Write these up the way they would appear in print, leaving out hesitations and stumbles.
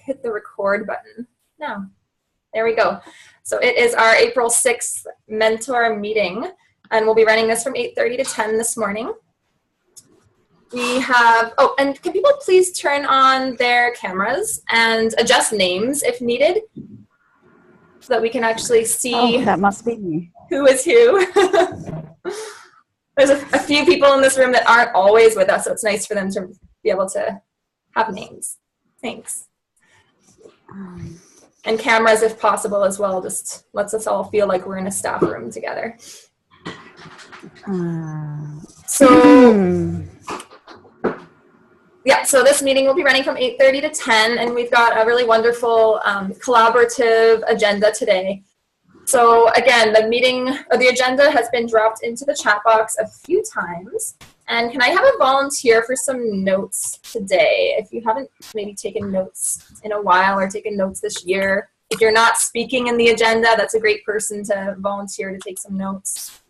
hit the record button. No, there we go. So it is our April 6th mentor meeting, and we'll be running this from 8:30 to 10 this morning. We have, oh, and can people please turn on their cameras and adjust names if needed so that we can actually see that must be me. Who is who. There's a few people in this room that aren't always with us, so it's nice for them to be able to have names. Thanks. And cameras if possible as well, just lets us all feel like we're in a staff room together. Yeah, so this meeting will be running from 8:30 to 10, and we've got a really wonderful collaborative agenda today. So again, the agenda has been dropped into the chat box a few times. And can I have a volunteer for some notes today? If you haven't maybe taken notes in a while or taken notes this year, if you're not speaking in the agenda, that's a great person to volunteer to take some notes.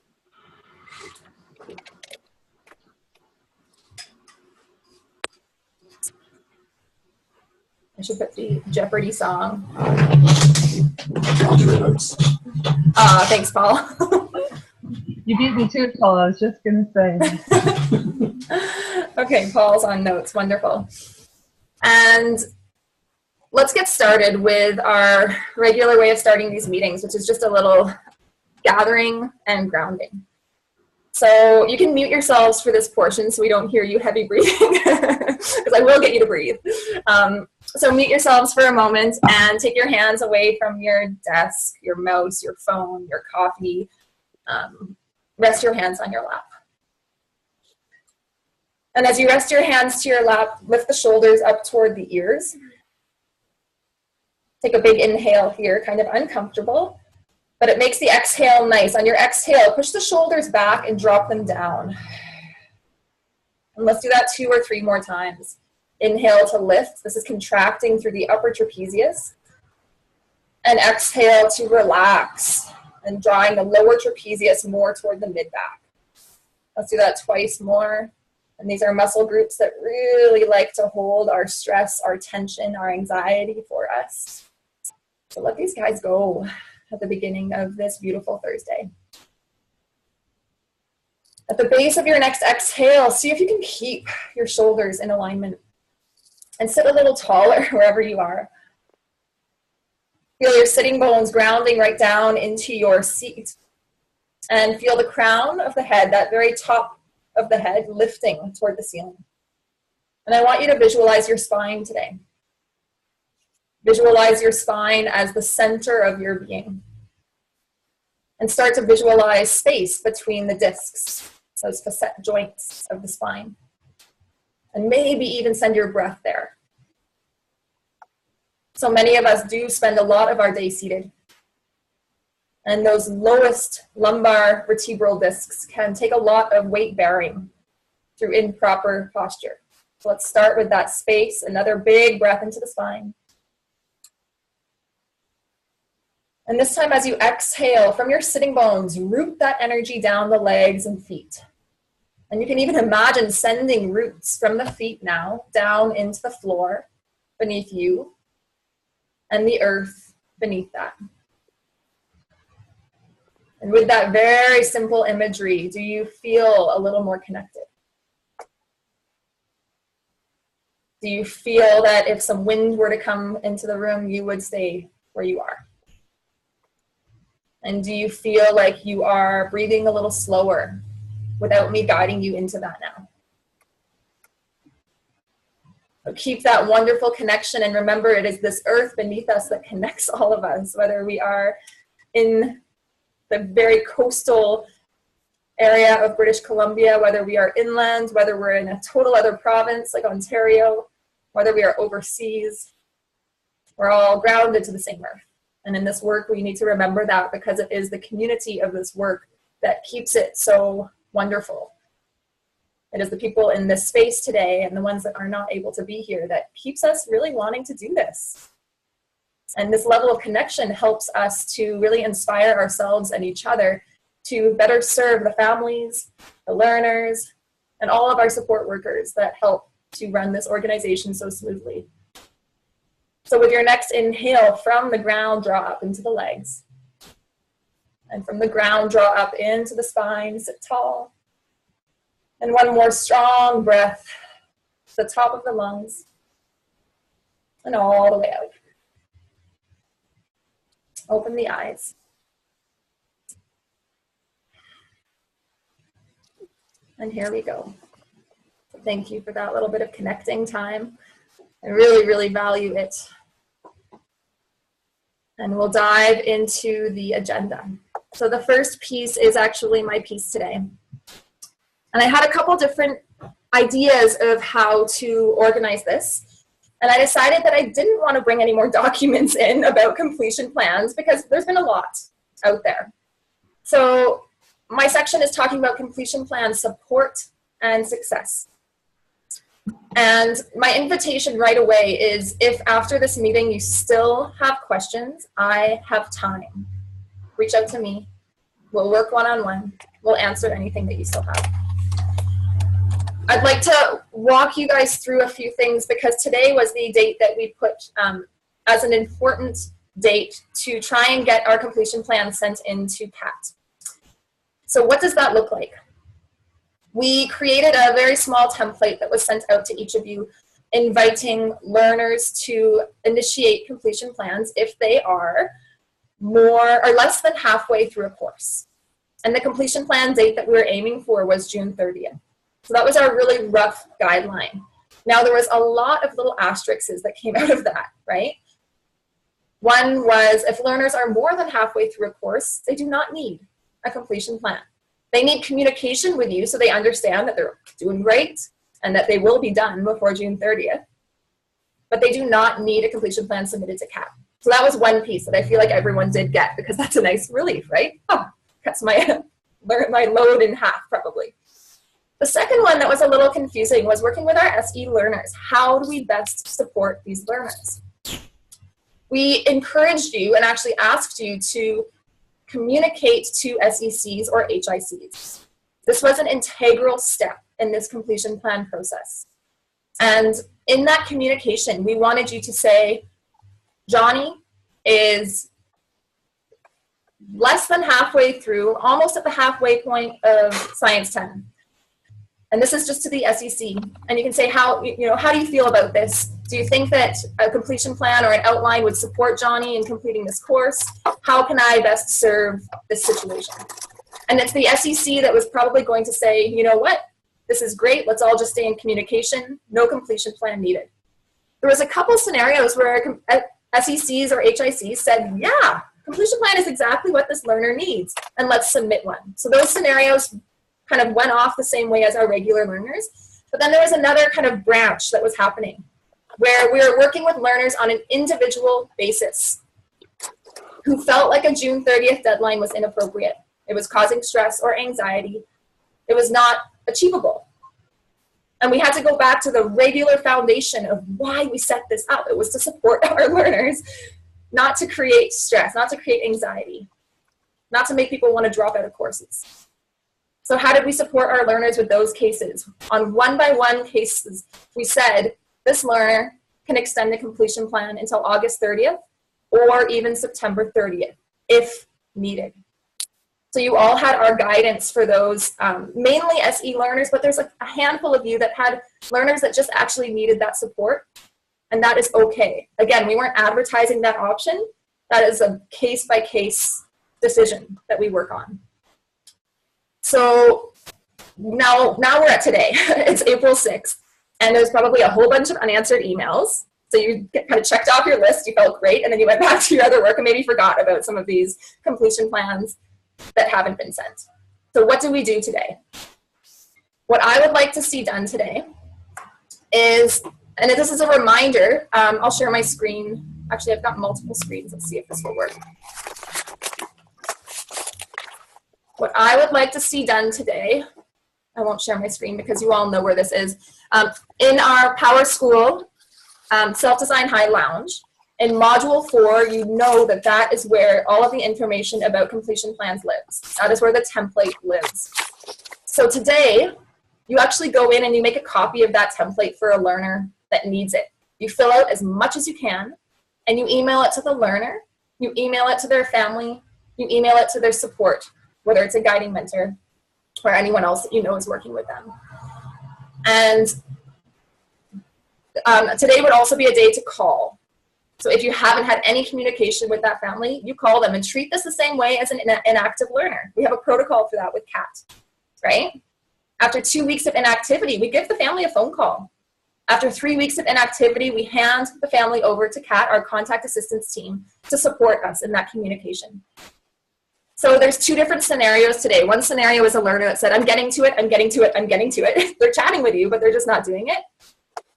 I should put the Jeopardy song. Thanks, Paul. You beat me to it, Paul. I was just going to say. Okay, Paul's on notes. Wonderful. And let's get started with our regular way of starting these meetings, which is just a little gathering and grounding. So you can mute yourselves for this portion so we don't hear you heavy breathing, because I will get you to breathe. So mute yourselves for a moment and take your hands away from your desk, your mouse, your phone, your coffee. Rest your hands on your lap. And as you rest your hands to your lap, lift the shoulders up toward the ears. Take a big inhale here, kind of uncomfortable, but it makes the exhale nice. On your exhale, push the shoulders back and drop them down. And let's do that 2 or 3 more times. Inhale to lift. This is contracting through the upper trapezius. And exhale to relax and drawing the lower trapezius more toward the mid-back. Let's do that twice more. And these are muscle groups that really like to hold our stress, our tension, our anxiety for us. So let these guys go at the beginning of this beautiful Thursday. At the base of your next exhale, see if you can keep your shoulders in alignment and sit a little taller wherever you are. Feel your sitting bones grounding right down into your seat. And feel the crown of the head, that very top of the head, lifting toward the ceiling. And I want you to visualize your spine today. Visualize your spine as the center of your being. And start to visualize space between the discs, those facet joints of the spine. And maybe even send your breath there. So many of us do spend a lot of our day seated. And those lowest lumbar vertebral discs can take a lot of weight bearing through improper posture. So let's start with that space. Another big breath into the spine. And this time as you exhale from your sitting bones, root that energy down the legs and feet. And you can even imagine sending roots from the feet now down into the floor beneath you and the earth beneath that. And with that very simple imagery, do you feel a little more connected? Do you feel that if some wind were to come into the room, you would stay where you are? And do you feel like you are breathing a little slower without me guiding you into that now? So keep that wonderful connection, and remember it is this earth beneath us that connects all of us, whether we are in the very coastal area of British Columbia, whether we are inland, whether we're in a total other province like Ontario, whether we are overseas, we're all grounded to the same earth. And in this work, we need to remember that, because it is the community of this work that keeps it so wonderful. It is the people in this space today and the ones that are not able to be here that keeps us really wanting to do this. And this level of connection helps us to really inspire ourselves and each other to better serve the families, the learners, and all of our support workers that help to run this organization so smoothly. So with your next inhale, from the ground, draw up into the legs. And from the ground, draw up into the spine, sit tall. And one more strong breath to the top of the lungs. And all the way out. Open the eyes. And here we go. Thank you for that little bit of connecting time. I really, really value it. And we'll dive into the agenda. So the first piece is actually my piece today. And I had a couple different ideas of how to organize this. And I decided that I didn't want to bring any more documents in about completion plans because there's been a lot out there. So my section is talking about completion plan support and success. And my invitation right away is, if after this meeting you still have questions, I have time. Reach out to me. We'll work one-on-one. We'll answer anything that you still have. I'd like to walk you guys through a few things because today was the date that we put as an important date to try and get our completion plan sent into CAT. So what does that look like? We created a very small template that was sent out to each of you, inviting learners to initiate completion plans if they are more or less than halfway through a course. And the completion plan date that we were aiming for was June 30th. So that was our really rough guideline. Now there was a lot of little asterisks that came out of that, right? One was, if learners are more than halfway through a course, they do not need a completion plan. They need communication with you so they understand that they're doing great and that they will be done before June 30th. But they do not need a completion plan submitted to CAT. So that was one piece that I feel like everyone did get, because that's a nice relief, right? Oh, cuts my load in half probably. The second one that was a little confusing was working with our SE learners. How do we best support these learners? We encouraged you and actually asked you to communicate to SECs or HICs. This was an integral step in this completion plan process. And in that communication, we wanted you to say, Johnny is less than halfway through, almost at the halfway point of Science 10. And this is just to the SEC. And you can say, how do you feel about this? Do you think that a completion plan or an outline would support Johnny in completing this course? How can I best serve this situation? And it's the SEC that was probably going to say, you know what? This is great. Let's all just stay in communication. No completion plan needed. There was a couple scenarios where SECs or HICs said, yeah, completion plan is exactly what this learner needs, and let's submit one. So those scenarios kind of went off the same way as our regular learners. But then there was another kind of branch that was happening where we were working with learners on an individual basis who felt like a June 30th deadline was inappropriate. It was causing stress or anxiety. It was not achievable. And we had to go back to the regular foundation of why we set this up. It was to support our learners, not to create stress, not to create anxiety, not to make people want to drop out of courses. So how did we support our learners with those cases? On one-by-one cases, we said, this learner can extend the completion plan until August 30th or even September 30th, if needed. So you all had our guidance for those, mainly SE learners, but there's a handful of you that had learners that just actually needed that support, and that is okay. Again, we weren't advertising that option. That is a case-by-case decision that we work on. So now we're at today. It's April 6th, and there's probably a whole bunch of unanswered emails. So you kind of checked off your list, you felt great, and then you went back to your other work and maybe forgot about some of these completion plans that haven't been sent. So what do we do today? What I would like to see done today is, and this is a reminder, I'll share my screen. Actually, I've got multiple screens. Let's see if this will work. What I would like to see done today, I won't share my screen because you all know where this is. In our Power School Self-Design High Lounge, in Module 4, you know that that is where all of the information about completion plans lives. That is where the template lives. So today, you actually go in and you make a copy of that template for a learner that needs it. You fill out as much as you can, and you email it to the learner, you email it to their family, you email it to their support, whether it's a guiding mentor or anyone else that you know is working with them. And today would also be a day to call. So if you haven't had any communication with that family, you call them and treat this the same way as an inactive learner. We have a protocol for that with CAT, right? After 2 weeks of inactivity, we give the family a phone call. After 3 weeks of inactivity, we hand the family over to CAT, our contact assistance team, to support us in that communication. So there's 2 different scenarios today. One scenario is a learner that said, I'm getting to it, I'm getting to it, I'm getting to it. They're chatting with you, but they're just not doing it.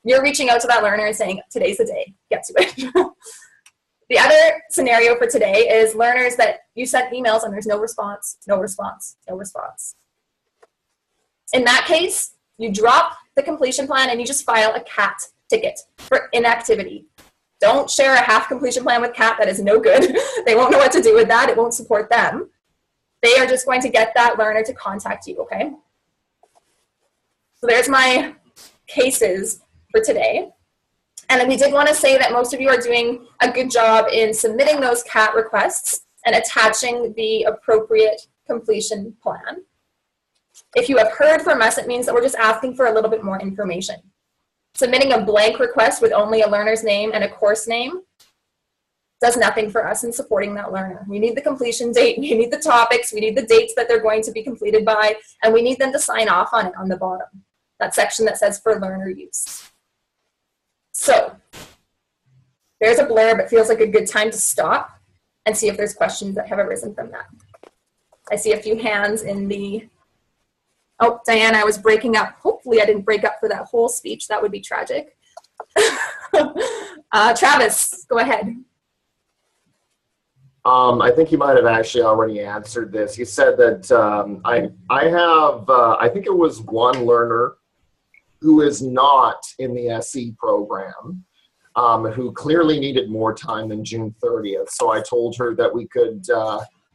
You're reaching out to that learner and saying, today's the day, get to it. The other scenario for today is learners that you sent emails and there's no response, no response, no response. In that case, you drop the completion plan and you just file a CAT ticket for inactivity. Don't share a half completion plan with CAT. That is no good. They won't know what to do with that. It won't support them. They are just going to get that learner to contact you, okay? So there's my cases for today. And then we did want to say that most of you are doing a good job in submitting those CAT requests and attaching the appropriate completion plan. If you have heard from us, it means that we're just asking for a little bit more information. Submitting a blank request with only a learner's name and a course name does nothing for us in supporting that learner. We need the completion date, we need the topics, we need the dates that they're going to be completed by, and we need them to sign off on it on the bottom, that section that says for learner use. So there's a blurb. It feels like a good time to stop and see if there's questions that have arisen from that. I see a few hands in the... Oh, Diana, I was breaking up. Hopefully I didn't break up for that whole speech. That would be tragic. Travis, go ahead. I think you might have actually already answered this. You said that I think it was one learner who is not in the SE program, who clearly needed more time than June 30th. So I told her that we could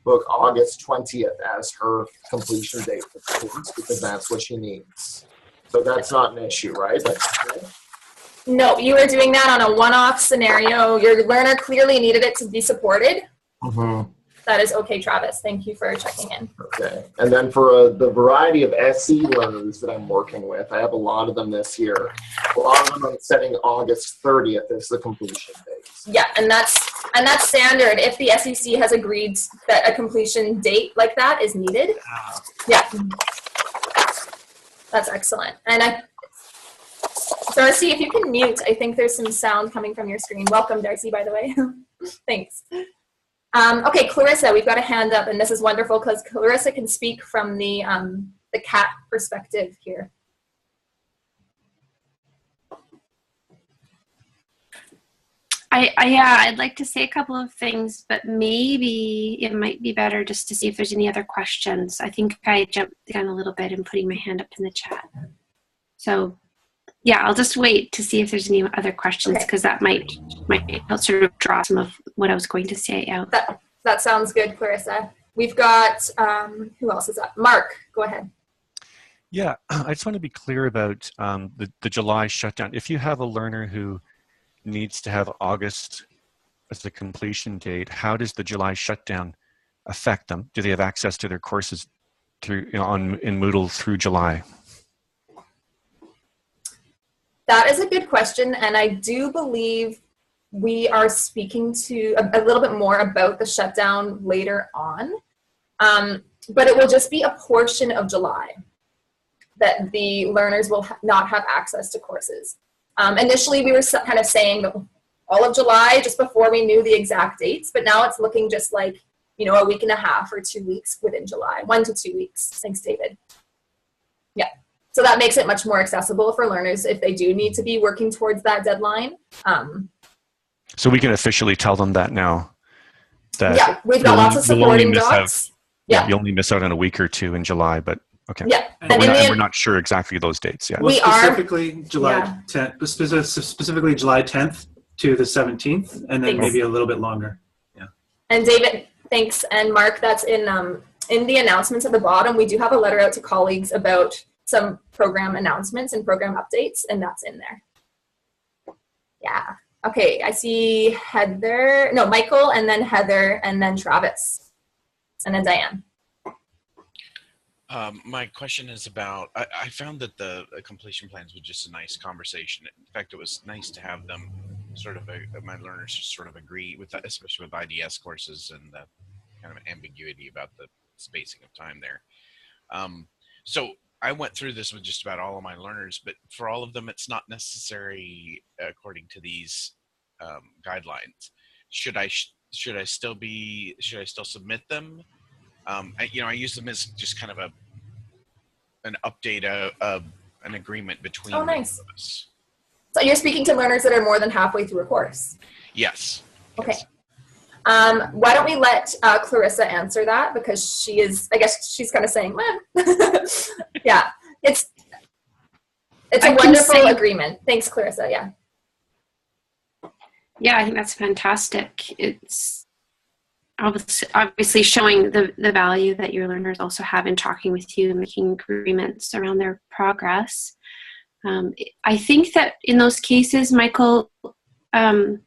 book August 20th as her completion date for the course because that's what she needs. So that's not an issue, right? Okay. No, you were doing that on a one-off scenario. Your learner clearly needed it to be supported. Mm-hmm. That is okay, Travis. Thank you for checking in. Okay. And then for the variety of SE learners that I'm working with, I have a lot of them this year. A lot of them I'm setting August 30th as the completion date. Yeah, and that's standard if the SEC has agreed that a completion date like that is needed. Yeah. That's excellent. And Darcy, if you can mute, I think there's some sound coming from your screen. Welcome, Darcy, by the way. Thanks. Okay, Clarissa, we've got a hand up, and this is wonderful because Clarissa can speak from the CAT perspective here. I'd like to say a couple of things, but maybe it might be better just to see if there's any other questions. I think I jumped down a little bit in putting my hand up in the chat. So yeah, I'll just wait to see if there's any other questions because that might help sort of draw some of what I was going to say out. That sounds good, Clarissa. We've got, who else is up? Mark, go ahead. Yeah, I just want to be clear about the July shutdown. If you have a learner who needs to have August as the completion date, how does the July shutdown affect them? Do they have access to their courses through in Moodle through July? That is a good question, and I do believe we are speaking to a little bit more about the shutdown later on, but it will just be a portion of July that the learners will not have access to courses. Initially, we were kind of saying that all of July, just before we knew the exact dates, but now it's looking just like, a week and a half or 2 weeks within July, 1 to 2 weeks. Thanks, David. Yeah. So that makes it much more accessible for learners if they do need to be working towards that deadline. So we can officially tell them that now. That yeah, we've got lots of supporting docs. Yeah, you only miss out on a week or two in July, but okay. Yeah, but we're not sure exactly those dates yet. Well, specifically July 10th, specifically July 10th to the 17th, and then maybe a little bit longer. Yeah. And David, thanks, and Mark, that's in the announcements at the bottom. We do have a letter out to colleagues about some program announcements and program updates, and that's in there. Yeah. Okay, I see Michael, and then Heather, and then Travis, and then Diane. My question is about, I found that the completion plans was just a nice conversation. In fact, it was nice to have them my learners just sort of agree with that, especially with IDS courses and the kind of ambiguity about the spacing of time there. So I went through this with just about all of my learners, but for all of them, it's not necessary according to these guidelines. Should I still submit them? I use them as just kind of an update of an agreement between Oh, nice. of us. So you're speaking to learners that are more than halfway through a course. Yes. Okay. Yes. Why don't we let Clarissa answer that, because I guess she's kind of saying, yeah, it's a wonderful agreement. Thanks, Clarissa. Yeah. Yeah, I think that's fantastic. It's obviously showing the value that your learners also have in talking with you and making agreements around their progress. I think that in those cases, Michael, the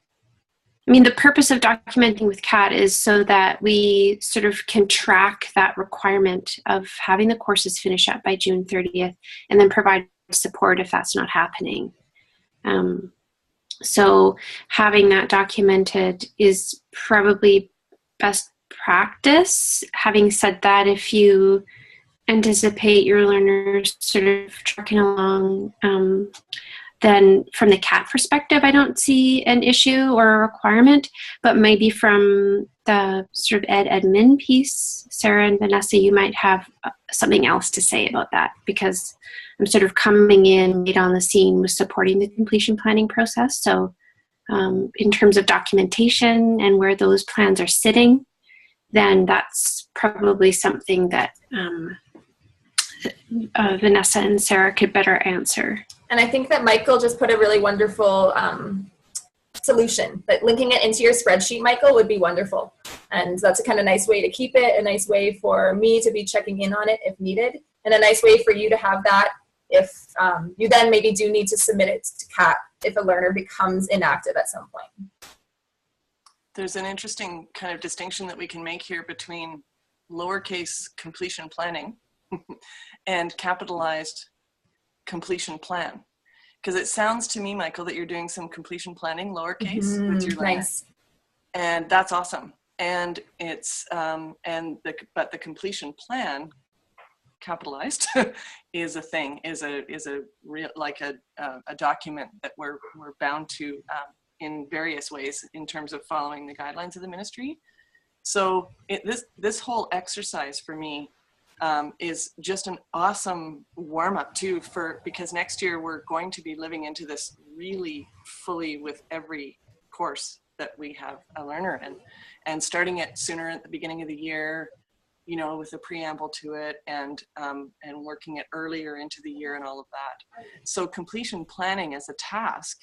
purpose of documenting with CAT is so that we sort of can track that requirement of having the courses finish up by June 30th and then provide support if that's not happening. So having that documented is probably best practice. Having said that, if you anticipate your learners sort of trucking along, then from the CAT perspective, I don't see an issue or a requirement, but maybe from the sort of admin piece, Sarah and Vanessa, you might have something else to say about that, because I'm sort of coming in late on the scene with supporting the completion planning process. So in terms of documentation and where those plans are sitting, then that's probably something that Vanessa and Sarah could better answer. And I think that Michael just put a really wonderful solution, that linking it into your spreadsheet, Michael, would be wonderful. And that's a kind of nice way to keep it, a nice way for me to be checking in on it if needed, and a nice way for you to have that if you then maybe do need to submit it to CAT if a learner becomes inactive at some point. There's an interesting kind of distinction that we can make here between lowercase completion planning and capitalized completion plan. Because it sounds to me, Michael, that you're doing some completion planning lowercase with your learner. Nice. And that's awesome. And it's but the completion plan, capitalized, is a thing, is a real, like a document that we're bound to in various ways in terms of following the guidelines of the ministry. So this whole exercise for me is just an awesome warm-up too, because next year we're going to be living into this really fully with every course that we have a learner in, and starting it sooner at the beginning of the year, with a preamble to it, and working it earlier into the year and all of that. So completion planning as a task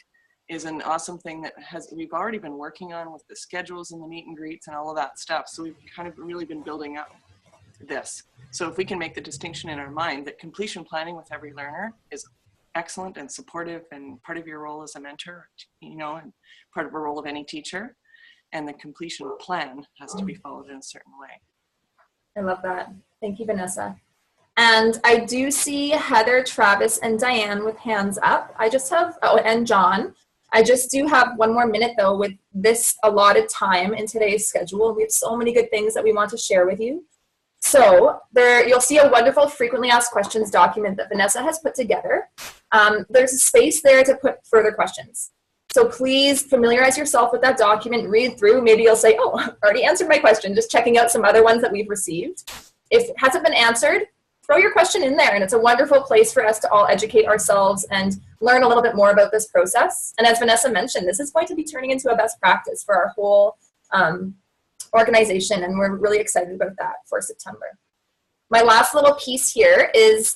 is an awesome thing that we've already been working on with the schedules and the meet and greets and all of that stuff. So we've kind of really been building up this. So if we can make the distinction in our mind that completion planning with every learner is excellent and supportive and part of your role as a mentor, and part of a role of any teacher, and the completion plan has to be followed in a certain way. I love that. Thank you, Vanessa. And I do see Heather, Travis, and Diane with hands up. I just have, and John. I just do have one more minute though with this allotted time in today's schedule. We have so many good things that we want to share with you. So you'll see a wonderful frequently asked questions document that Vanessa has put together. There's a space there to put further questions. So please familiarize yourself with that document, read through. Maybe you'll say, oh, I already answered my question, just checking out some other ones that we've received. If it hasn't been answered, throw your question in there, and it's a wonderful place for us to all educate ourselves and learn a little bit more about this process. And as Vanessa mentioned, this is going to be turning into a best practice for our whole organization, and we're really excited about that for September. My last little piece here is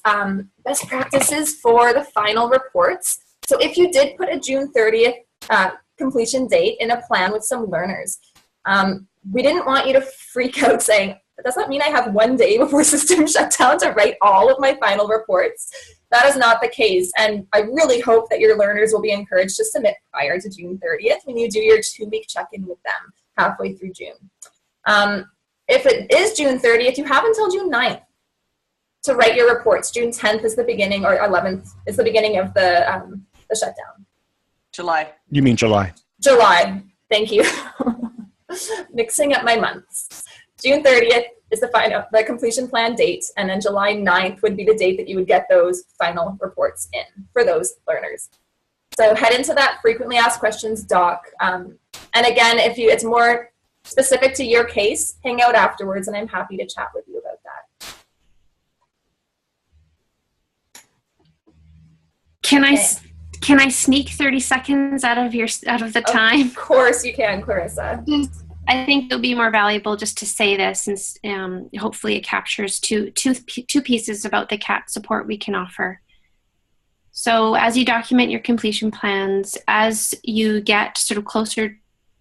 best practices for the final reports. So if you did put a June 30th completion date in a plan with some learners, we didn't want you to freak out saying, That does not mean I have one day before system shutdown to write all of my final reports. That is not the case. And I really hope that your learners will be encouraged to submit prior to June 30th when you do your 2-week check-in with them halfway through June. If it is June 30th, you have until June 9th to write your reports. June 10th is the beginning, or 11th is the beginning of the shutdown. July. You mean July? July. Thank you. Mixing up my months. June 30th is the completion plan date, and then July 9th would be the date that you would get those final reports in for those learners. So head into that frequently asked questions doc. And again, if it's more specific to your case, hang out afterwards, and I'm happy to chat with you about that. Can I sneak 30 seconds out of the time? Of course you can, Clarissa. I think it'll be more valuable just to say this, and hopefully it captures two pieces about the CAT support we can offer. So as you document your completion plans, as you get sort of closer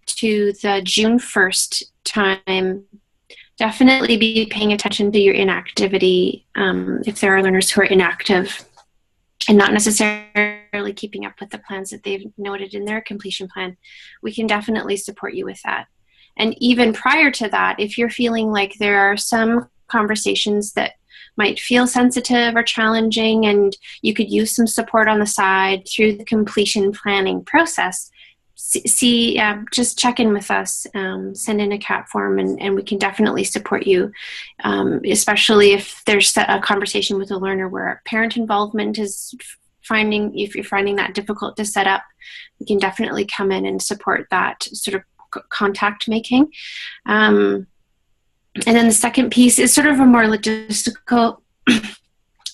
to the June 1st time, definitely be paying attention to your inactivity if there are learners who are inactive and not necessarily keeping up with the plans that they've noted in their completion plan. We can definitely support you with that. And even prior to that, if you're feeling like there are some conversations that might feel sensitive or challenging and you could use some support on the side through the completion planning process, just check in with us, send in a CAT form, and we can definitely support you, especially if there's a conversation with a learner where parent involvement is if you're finding that difficult to set up, we can definitely come in and support that sort of contact making. And then the second piece is sort of a more logistical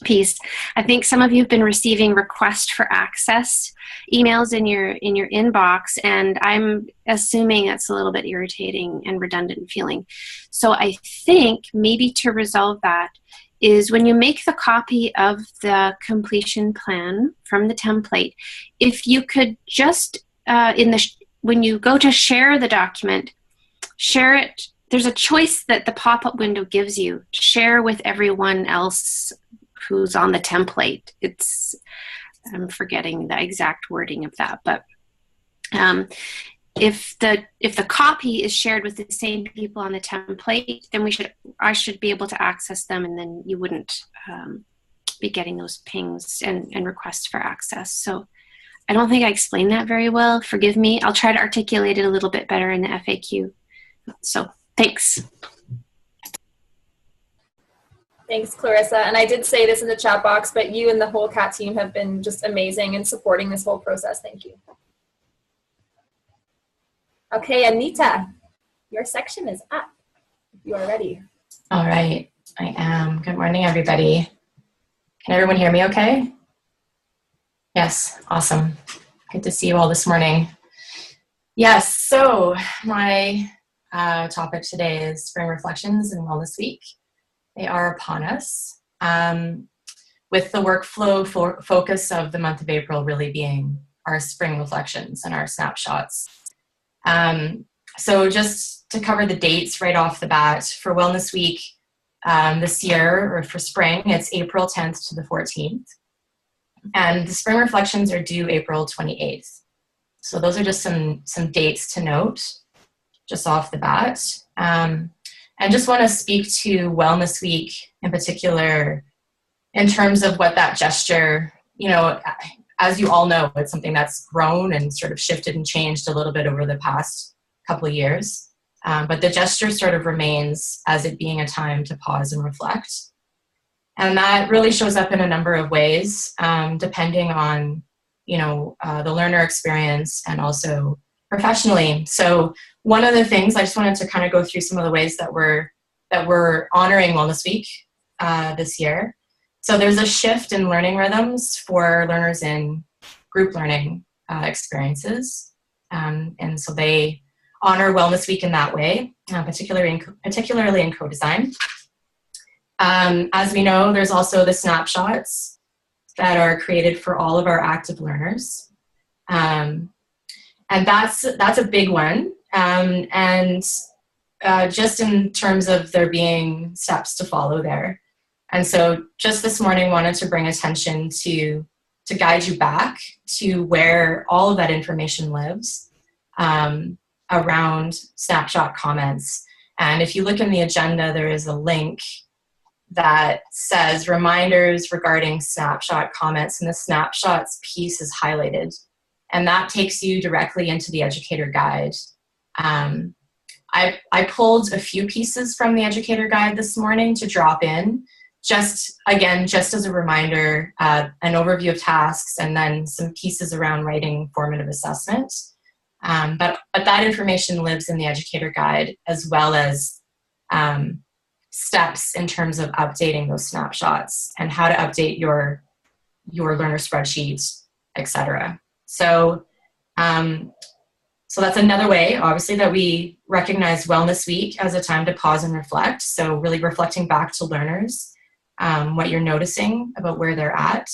piece. I think some of you have been receiving requests for access emails in your inbox, and I'm assuming that's a little bit irritating and redundant feeling. So I think maybe to resolve that is when you make the copy of the completion plan from the template, if you could just when you go to share the document, share it. There's a choice that the pop-up window gives you. Share with everyone else who's on the template. I'm forgetting the exact wording of that, but if the copy is shared with the same people on the template, then I should be able to access them, and then you wouldn't be getting those pings and requests for access. So I don't think I explained that very well. Forgive me. I'll try to articulate it a little bit better in the FAQ. So thanks. Thanks, Clarissa. And I did say this in the chat box, but you and the whole CAT team have been just amazing in supporting this whole process. Thank you. Okay, Anita, your section is up. If you are ready. All right, I am. Good morning, everybody. Can everyone hear me okay? Yes, awesome. Good to see you all this morning. Yes, so my topic today is Spring Reflections and Wellness Week. They are upon us, with the workflow focus of the month of April really being our spring reflections and our snapshots. So just to cover the dates right off the bat, for Wellness Week this year, or for spring, it's April 10th to the 14th. And the spring reflections are due April 28th. So those are just some dates to note just off the bat. And just want to speak to Wellness Week in particular in terms of what that gesture, as you all know, it's something that's grown and sort of shifted and changed a little bit over the past couple of years. But the gesture sort of remains as it being a time to pause and reflect. And that really shows up in a number of ways, depending on, the learner experience and also professionally. So one of the things I just wanted to kind of go through some of the ways that we're honoring Wellness Week this year. So there's a shift in learning rhythms for learners in group learning experiences. And so they honor Wellness Week in that way, particularly in co-design. As we know, there's also the snapshots that are created for all of our active learners. And that's a big one. And just in terms of there being steps to follow there. And so just this morning wanted to bring attention to guide you back to where all of that information lives around snapshot comments. And if you look in the agenda, there is a link that says reminders regarding snapshot comments, and the snapshots piece is highlighted. And that takes you directly into the educator guide. I pulled a few pieces from the educator guide this morning to drop in, just as a reminder, an overview of tasks, and then some pieces around writing formative assessment. But that information lives in the educator guide, as well as steps in terms of updating those snapshots and how to update your learner spreadsheets, etc. So that's another way, obviously, that we recognize Wellness Week as a time to pause and reflect. So really reflecting back to learners, what you're noticing about where they're at.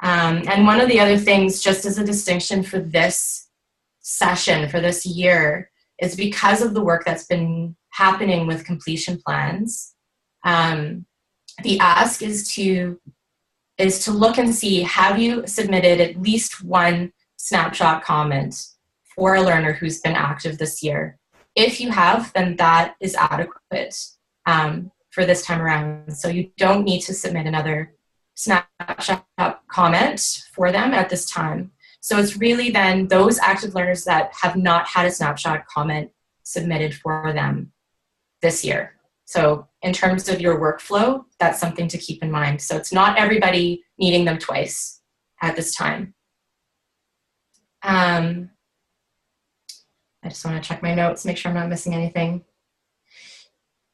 And one of the other things, just as a distinction for this session, for this year, is because of the work that's been happening with completion plans, the ask is to look and see, have you submitted at least one snapshot comment for a learner who's been active this year? If you have, then that is adequate for this time around. So you don't need to submit another snapshot comment for them at this time. So it's really then those active learners that have not had a snapshot comment submitted for them this year. So in terms of your workflow, that's something to keep in mind. So it's not everybody needing them twice at this time. I just want to check my notes, make sure I'm not missing anything.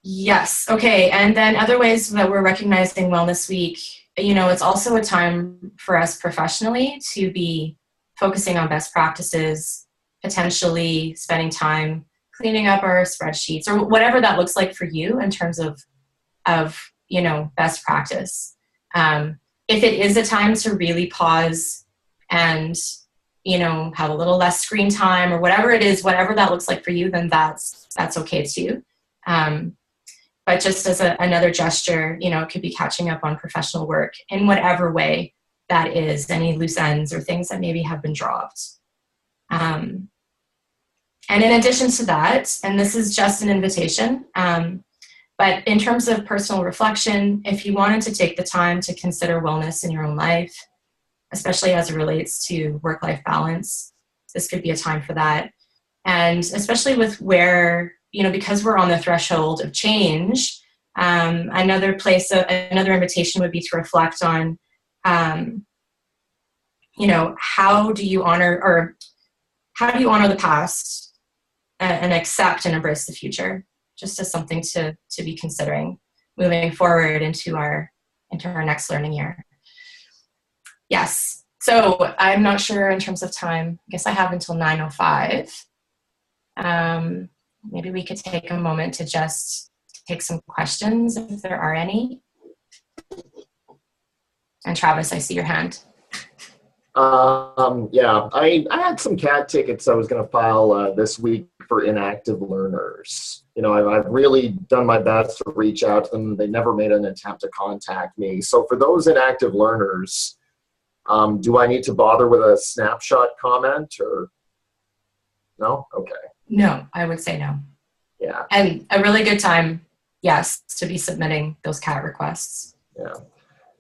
Yes, okay, and then other ways that we're recognizing Wellness Week, it's also a time for us professionally to be focusing on best practices, potentially spending time cleaning up our spreadsheets, or whatever that looks like for you in terms of best practice. If it is a time to really pause and have a little less screen time, or whatever it is, whatever that looks like for you, then that's okay too. But just as another gesture, it could be catching up on professional work in whatever way that is, any loose ends or things that maybe have been dropped. And in addition to that, and this is just an invitation, but in terms of personal reflection, if you wanted to take the time to consider wellness in your own life, especially as it relates to work-life balance, this could be a time for that. And especially with where, because we're on the threshold of change, another invitation would be to reflect on, how do you honor the past and accept and embrace the future, just as something to be considering moving forward into our next learning year. Yes. So I'm not sure in terms of time. I guess I have until 9:05. Maybe we could take a moment to just take some questions if there are any. And Travis, I see your hand. Yeah, I had some CAT tickets I was going to file this week for inactive learners. I've really done my best to reach out to them. They never made an attempt to contact me. So for those inactive learners, do I need to bother with a snapshot comment or no? Okay. No, I would say no. Yeah. And a really good time, yes, to be submitting those CAT requests. Yeah.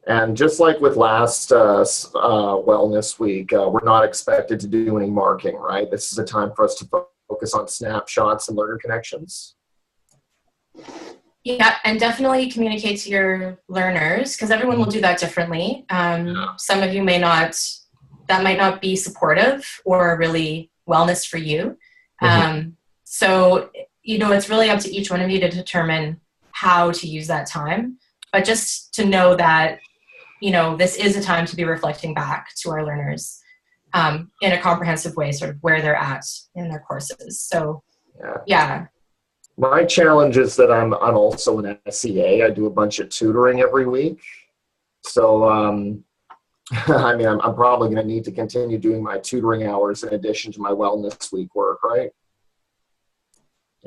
And just like with last Wellness Week, we're not expected to do any marking, right? This is a time for us to focus on snapshots and learner connections. Yeah, and definitely communicate to your learners, because everyone will do that differently. Some of you that might not be supportive or really wellness for you. So, it's really up to each one of you to determine how to use that time. But just to know that, this is a time to be reflecting back to our learners in a comprehensive way, sort of where they're at in their courses. So, yeah. My challenge is that I'm also an SEA. I do a bunch of tutoring every week. So, I'm probably going to need to continue doing my tutoring hours in addition to my Wellness Week work, right?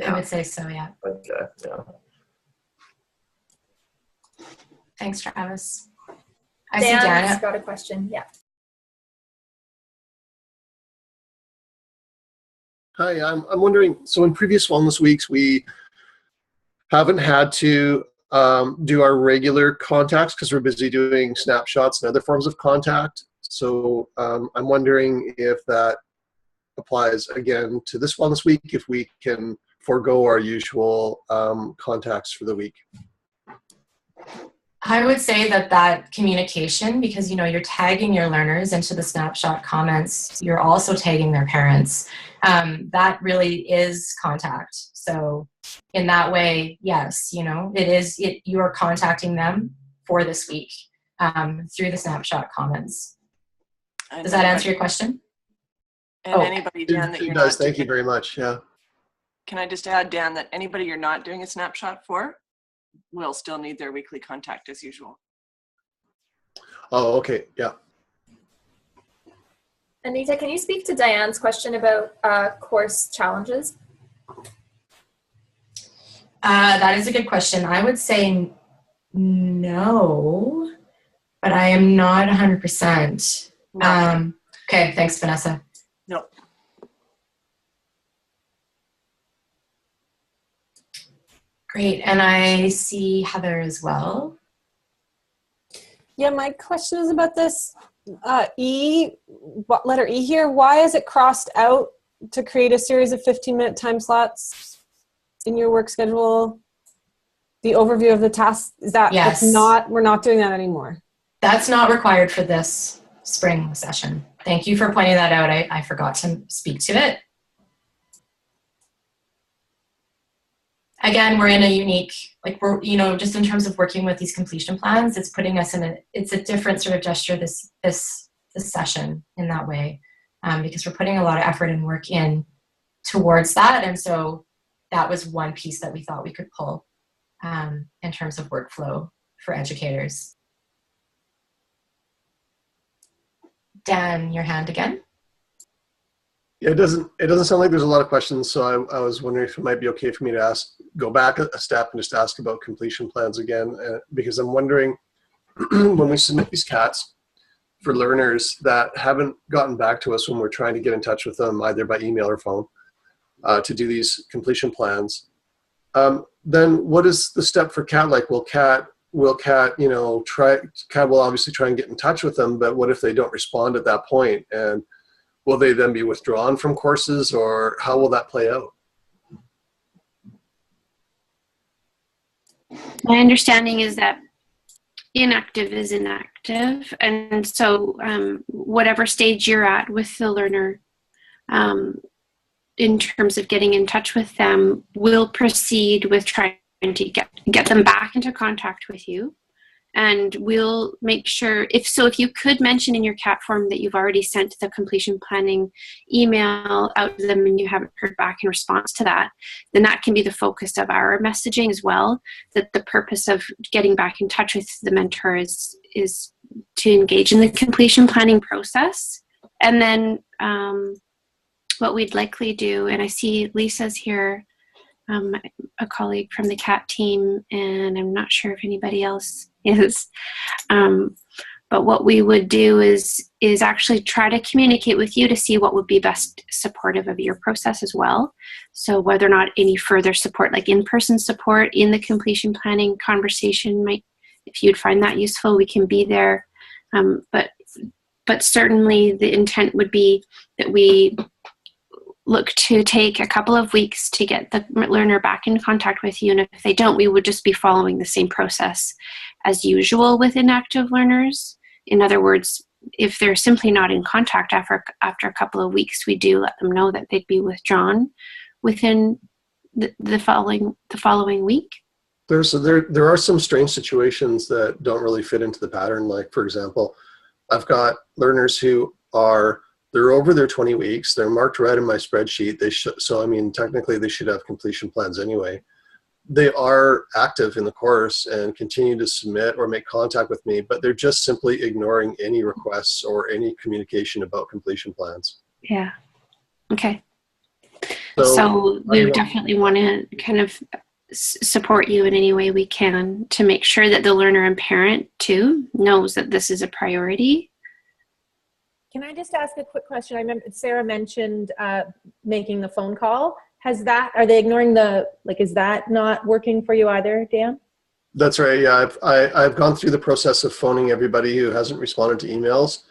I would say so, yeah. Okay, yeah. Thanks, Travis. I see Dan's Dana. got a question. Yeah. Hi, I'm wondering, so in previous wellness weeks, we haven't had to do our regular contacts because we're busy doing snapshots and other forms of contact. So I'm wondering if that applies again to this wellness week, if we can forego our usual contacts for the week. I would say that communication, because you're tagging your learners into the snapshot comments, you're also tagging their parents. That really is contact. So in that way, yes, you are contacting them for this week through the snapshot comments. Does that answer your question? And anybody, Dan, that it you're does. not Thank you very much. Yeah. Can I just add, Dan, that anybody you're not doing a snapshot for will still need their weekly contact as usual. Oh, okay. Yeah. Anita, can you speak to Diane's question about course challenges? That is a good question. I would say no, but I am not 100%. No. Okay, thanks, Vanessa. No. Great, and I see Heather as well. Yeah, my question is about this letter E here. Why is it crossed out to create a series of 15-minute time slots in your work schedule? The overview of the task, is that Yes. we're not doing that anymore? That's not required for this spring session. Thank you for pointing that out. I forgot to speak to it. Again, we're in a unique, just in terms of working with these completion plans, it's putting us it's a different sort of gesture this session in that way, because we're putting a lot of effort and work in towards that. And so that was one piece that we thought we could pull in terms of workflow for educators. Dan, your hand again. Yeah, it doesn't sound like there's a lot of questions, so I was wondering if it might be okay for me to go back a step and just ask about completion plans again, because I'm wondering when we submit these CATs for learners that haven't gotten back to us when we're trying to get in touch with them either by email or phone to do these completion plans, then what is the step for CAT? Like, CAT will obviously try and get in touch with them, but what if they don't respond at that point? And will they then be withdrawn from courses, or how will that play out? My understanding is that inactive is inactive. And so whatever stage you're at with the learner in terms of getting in touch with them, will proceed with trying to get them back into contact with you. And we'll make sure, if you could mention in your CAT form that you've already sent the completion planning email out to them and you haven't heard back in response to that, then that can be the focus of our messaging as well, that the purpose of getting back in touch with the mentor is to engage in the completion planning process. And then what we'd likely do, and I see Lisa's here, a colleague from the CAT team, and I'm not sure if anybody else is. But what we would do is actually try to communicate with you to see what would be best supportive of your process as well. So whether or not any further support, like in-person support in the completion planning conversation might, if you'd find that useful, we can be there. But certainly the intent would be that we look to take a couple of weeks to get the learner back in contact with you. And if they don't, we would just be following the same process as usual with inactive learners. In other words, if they're simply not in contact after a couple of weeks, we do let them know that they'd be withdrawn within the following week. There are some strange situations that don't really fit into the pattern. Like, for example, I've got learners who they're over their 20 weeks. They're marked red in my spreadsheet. Technically they should have completion plans anyway. They are active in the course and continue to submit or make contact with me, but they're just simply ignoring any requests or any communication about completion plans. Yeah. Okay. So we definitely want to kind of support you in any way we can to make sure that the learner and parent too knows that this is a priority. Can I just ask a quick question? I remember Sarah mentioned making the phone call. Are they ignoring is that not working for you either, Dan? That's right. Yeah, I've gone through the process of phoning everybody who hasn't responded to emails,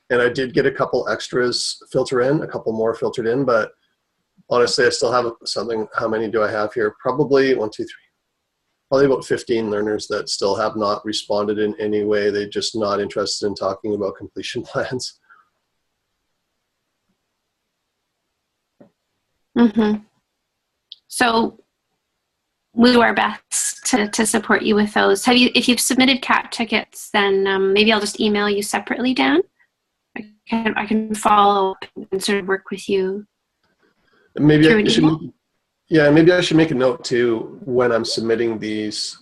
and I did get a couple extras a couple more filtered in, but honestly, I still have something. How many do I have here? Probably 1, 2, 3. Probably about 15 learners that still have not responded in any way. They're just not interested in talking about completion plans. Mm-hmm. So we'll do our best to support you with those. If you've submitted CAT tickets, then maybe I'll just email you separately, Dan. I can follow up and sort of work with you. Maybe I should make a note too when I'm submitting these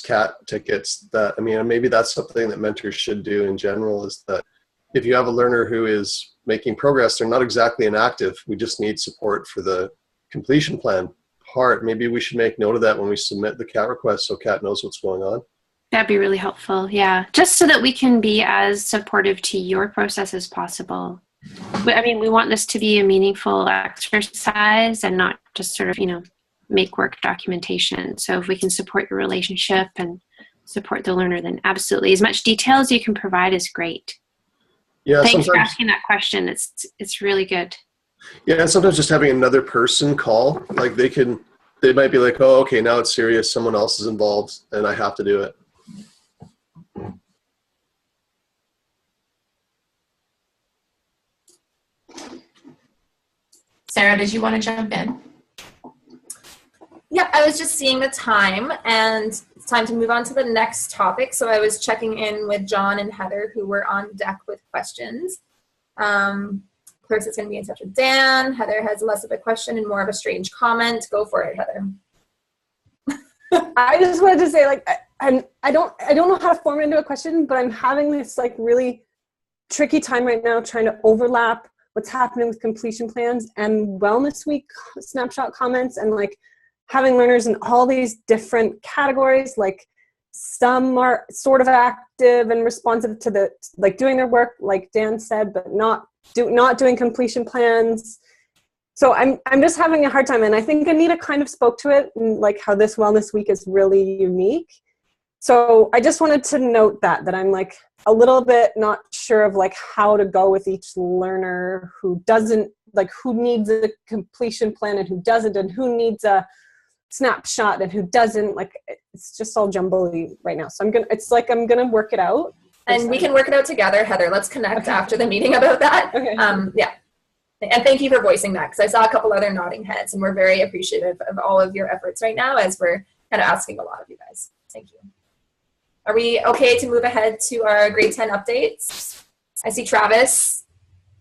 CAT tickets that, maybe that's something that mentors should do in general, is that if you have a learner who is making progress, they're not exactly inactive. We just need support for the completion plan part. Maybe we should make note of that when we submit the CAT request so CAT knows what's going on. That'd be really helpful. Yeah. Just so that we can be as supportive to your process as possible. We want this to be a meaningful exercise and not just sort of, make work documentation. So if we can support your relationship and support the learner, then absolutely. As much detail as you can provide is great. Yeah. Thanks for asking that question. It's really good. Yeah, and sometimes just having another person call, like they might be like, oh, okay, now it's serious. Someone else is involved and I have to do it. Sarah, did you want to jump in? Yeah, I was just seeing the time, and it's time to move on to the next topic. So I was checking in with John and Heather, who were on deck with questions. Clarissa is going to be in touch with Dan. Heather has less of a question and more of a strange comment. Go for it, Heather. I just wanted to say, I don't know how to form it into a question, but I'm having this really tricky time right now trying to overlap what's happening with completion plans and Wellness Week snapshot comments, and having learners in all these different categories. Some are sort of active and responsive to the doing their work, like Dan said, but not doing completion plans. So I'm just having a hard time, and I think Anita kind of spoke to it, and how this Wellness Week is really unique. So I just wanted to note that I'm a little bit not sure of how to go with each learner who doesn't, who needs a completion plan and who doesn't, and who needs a snapshot and who doesn't. It's just all jumbly right now. So I'm gonna work it out. And we can work it out together, Heather. Let's connect after the meeting about that. Okay. Yeah. And thank you for voicing that, because I saw a couple other nodding heads, and we're very appreciative of all of your efforts right now as we're kind of asking a lot of you guys. Thank you. Are we okay to move ahead to our grade 10 updates? I see Travis.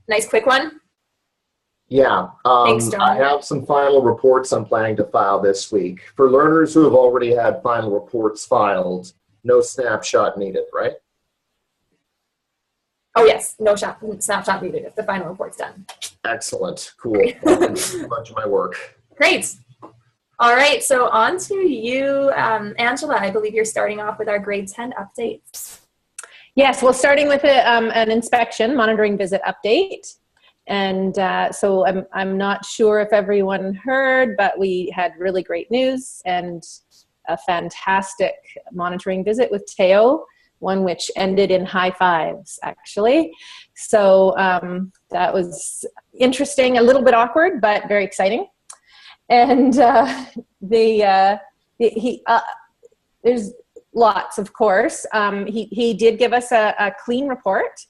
Nice quick one. Yeah. Thanks, John. I have some final reports I'm planning to file this week. For learners who have already had final reports filed, no snapshot needed, right? Oh, yes. No snapshot needed if the final report's done. Excellent. Cool. That's a bunch of my work. Great. All right. So on to you, Angela. I believe you're starting off with our grade 10 updates. Yes. Well, starting with an inspection monitoring visit update. And so I'm not sure if everyone heard, but we had really great news and a fantastic monitoring visit with Teo, one which ended in high fives, actually. So that was interesting, a little bit awkward, but very exciting. And there's lots, of course. He did give us a clean report.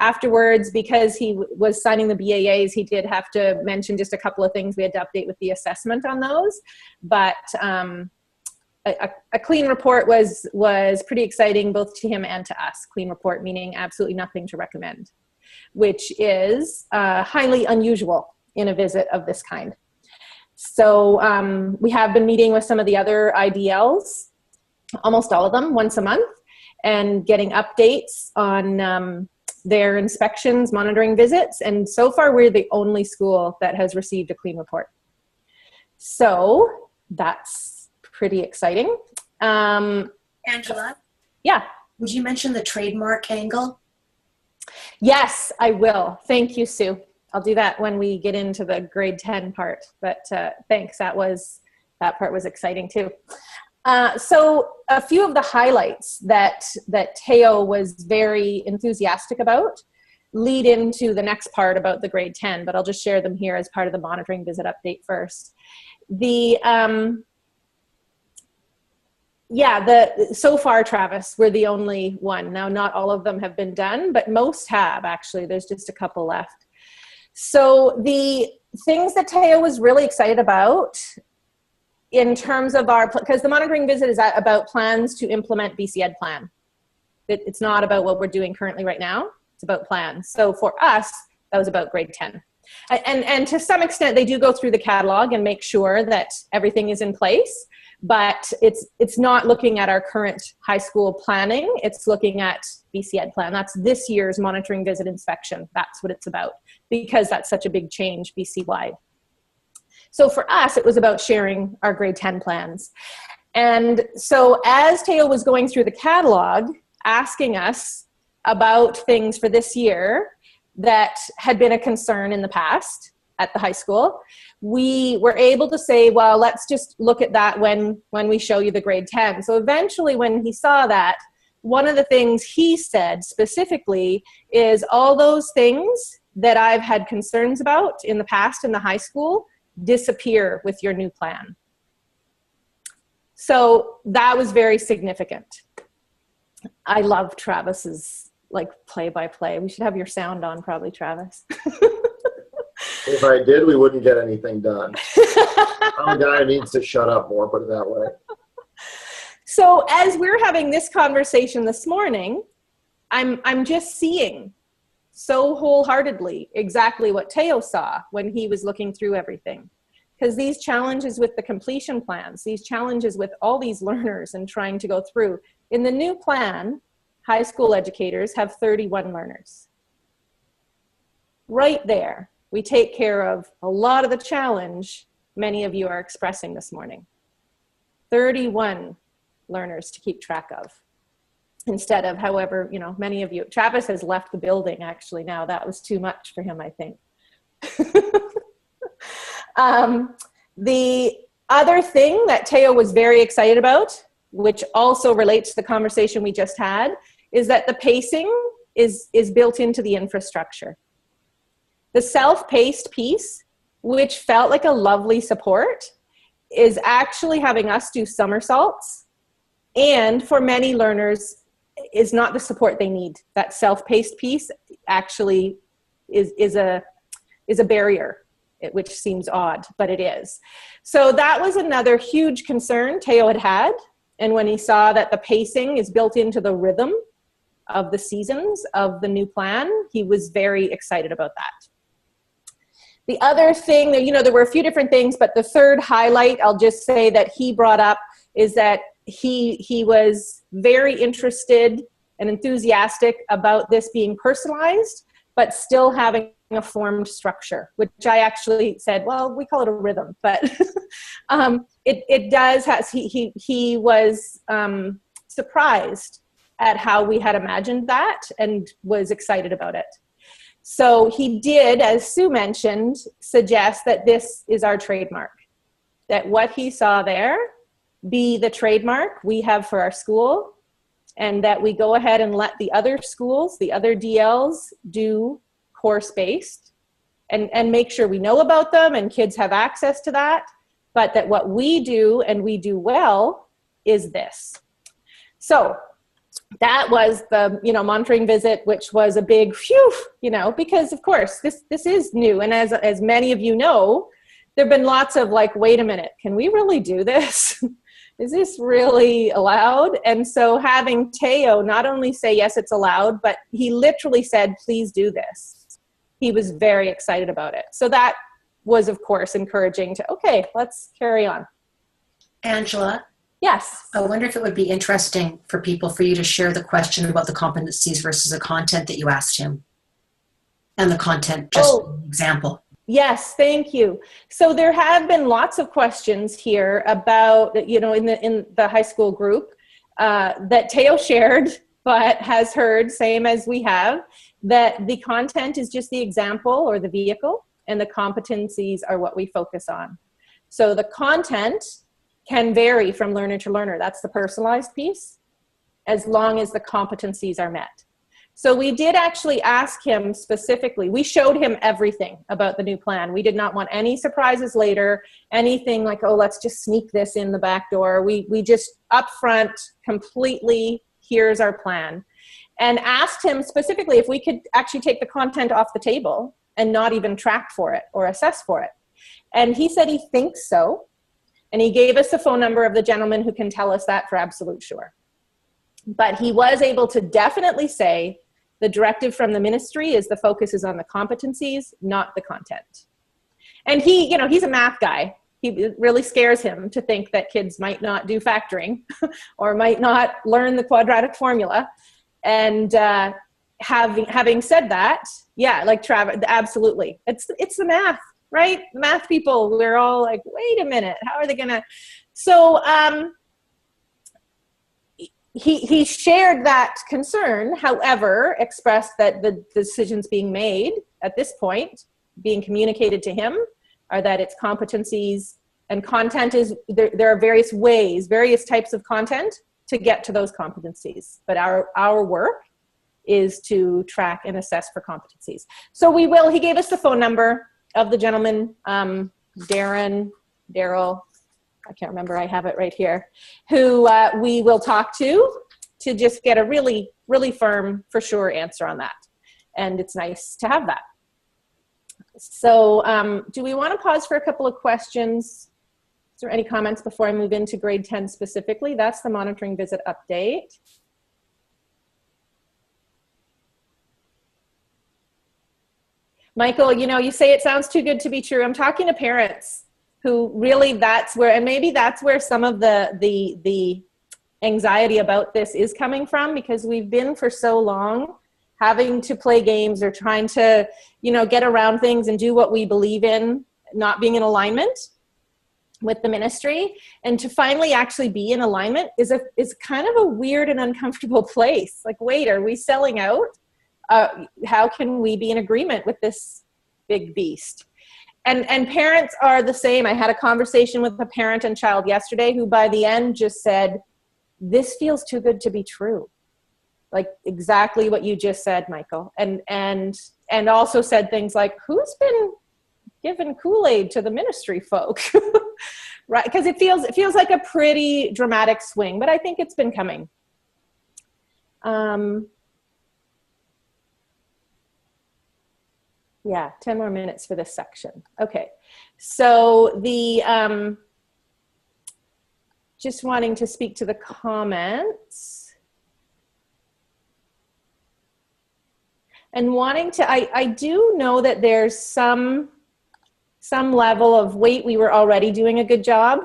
Afterwards, because he was signing the BAAs, he did have to mention just a couple of things we had to update with the assessment on those. But a clean report was pretty exciting both to him and to us. Clean report meaning absolutely nothing to recommend, which is highly unusual in a visit of this kind. So we have been meeting with some of the other IDLs, almost all of them, once a month, and getting updates on their inspections, monitoring visits, and so far we're the only school that has received a clean report. So that's pretty exciting. Angela? Yeah. Would you mention the trademark angle? Yes, I will. Thank you, Sue. I'll do that when we get into the grade 10 part, but thanks. That part was exciting too. So a few of the highlights that Teo was very enthusiastic about lead into the next part about the grade 10, but I'll just share them here as part of the monitoring visit update first. So far, Travis, we're the only one. Now, not all of them have been done, but most have actually. There's just a couple left. So the things that Teo was really excited about in terms of because the monitoring visit is about plans to implement BC Ed Plan. It's not about what we're doing currently right now. It's about plans. So for us, that was about grade 10. And to some extent, they do go through the catalog and make sure that everything is in place, but it's not looking at our current high school planning. It's looking at BC Ed Plan. That's this year's monitoring visit inspection. That's what it's about, because that's such a big change BC-wide. So for us, it was about sharing our grade 10 plans. And so as Teo was going through the catalog, asking us about things for this year that had been a concern in the past at the high school, we were able to say, well, let's just look at that when we show you the grade 10. So eventually when he saw that, one of the things he said specifically is all those things that I've had concerns about in the past in the high school disappear with your new plan. So that was very significant. I love Travis's play-by-play. We should have your sound on probably, Travis. If I did, we wouldn't get anything done. I'm a guy who needs to shut up more, put it that way. So as we're having this conversation this morning, I'm just seeing so wholeheartedly exactly what Teo saw when he was looking through everything. Because these challenges with the completion plans, these challenges with all these learners and trying to go through, in the new plan, high school educators have 31 learners. Right there, we take care of a lot of the challenge many of you are expressing this morning. 31 learners to keep track of. Instead of, however, many of you, Travis has left the building actually now. That was too much for him, I think. The other thing that Teo was very excited about, which also relates to the conversation we just had, is that the pacing is built into the infrastructure. The self-paced piece, which felt like a lovely support, is actually having us do somersaults, and for many learners is not the support they need. That self-paced piece actually is a barrier, which seems odd, but it is. So that was another huge concern Teo had. And when he saw that the pacing is built into the rhythm of the seasons of the new plan, he was very excited about that. The other thing, there were a few different things, but the third highlight I'll just say that he brought up is that he was very interested and enthusiastic about this being personalized, but still having a formed structure, which I actually said, well, we call it a rhythm, but it does have, he was surprised at how we had imagined that and was excited about it. So he did, as Sue mentioned, suggest that this is our trademark, that what he saw there be the trademark we have for our school, and that we go ahead and let the other schools, the other DLs, do course-based and make sure we know about them and kids have access to that, but that what we do and we do well is this. So that was the monitoring visit, which was a big phew, because of course this is new, and as many of you know, there have been lots of wait a minute, can we really do this? Is this really allowed? And so having Teo not only say yes, it's allowed, but he literally said, please do this. He was very excited about it. So that was, of course, encouraging to, okay, let's carry on. Angela? Yes. I wonder if it would be interesting for people for you to share the question about the competencies versus the content that you asked him. And the content, just an example. Yes, thank you. So there have been lots of questions here about, you know, in the high school group that Teo shared, but has heard, same as we have, that the content is just the example or the vehicle, and the competencies are what we focus on. So the content can vary from learner to learner. That's the personalized piece, as long as the competencies are met. So we did actually ask him specifically. We showed him everything about the new plan. We did not want any surprises later, anything like, oh, let's just sneak this in the back door. We just upfront completely, here's our plan. And asked him specifically if we could actually take the content off the table and not even track for it or assess for it. And he said he thinks so. And he gave us the phone number of the gentleman who can tell us that for absolute sure. But he was able to definitely say the directive from the ministry is the focus is on the competencies, not the content. And he, you know, he's a math guy. It really scares him to think that kids might not do factoring or might not learn the quadratic formula. And having said that, yeah, like Travis, absolutely. It's the math, right? Math people, we're all like, wait a minute, how are they gonna? So he shared that concern, however, expressed that the decisions being made at this point, being communicated to him, are that it's competencies and content is, there are various ways, various types of content to get to those competencies. But our work is to track and assess for competencies. So we will, he gave us the phone number of the gentleman, Daryl, I can't remember, I have it right here, who we will talk to just get a really, really firm, for sure answer on that. And it's nice to have that. So do we want to pause for a couple of questions? Is there any comments before I move into grade 10 specifically? That's the monitoring visit update. Michael, you know, you say it sounds too good to be true. I'm talking to parents who really, that's where, and maybe that's where some of the anxiety about this is coming from, because we've been for so long having to play games or trying to, you know, get around things and do what we believe in, not being in alignment with the ministry. And to finally actually be in alignment is kind of a weird and uncomfortable place. Like, wait, are we selling out? How can we be in agreement with this big beast? And parents are the same. I had a conversation with a parent and child yesterday who by the end just said, this feels too good to be true. Like exactly what you just said, Michael. And also said things like, who's been giving Kool-Aid to the ministry folk? Right? Because it feels like a pretty dramatic swing, but I think it's been coming. Yeah, 10 more minutes for this section. Okay, so the just wanting to speak to the comments and wanting to, I do know that there's some level of wait, we were already doing a good job,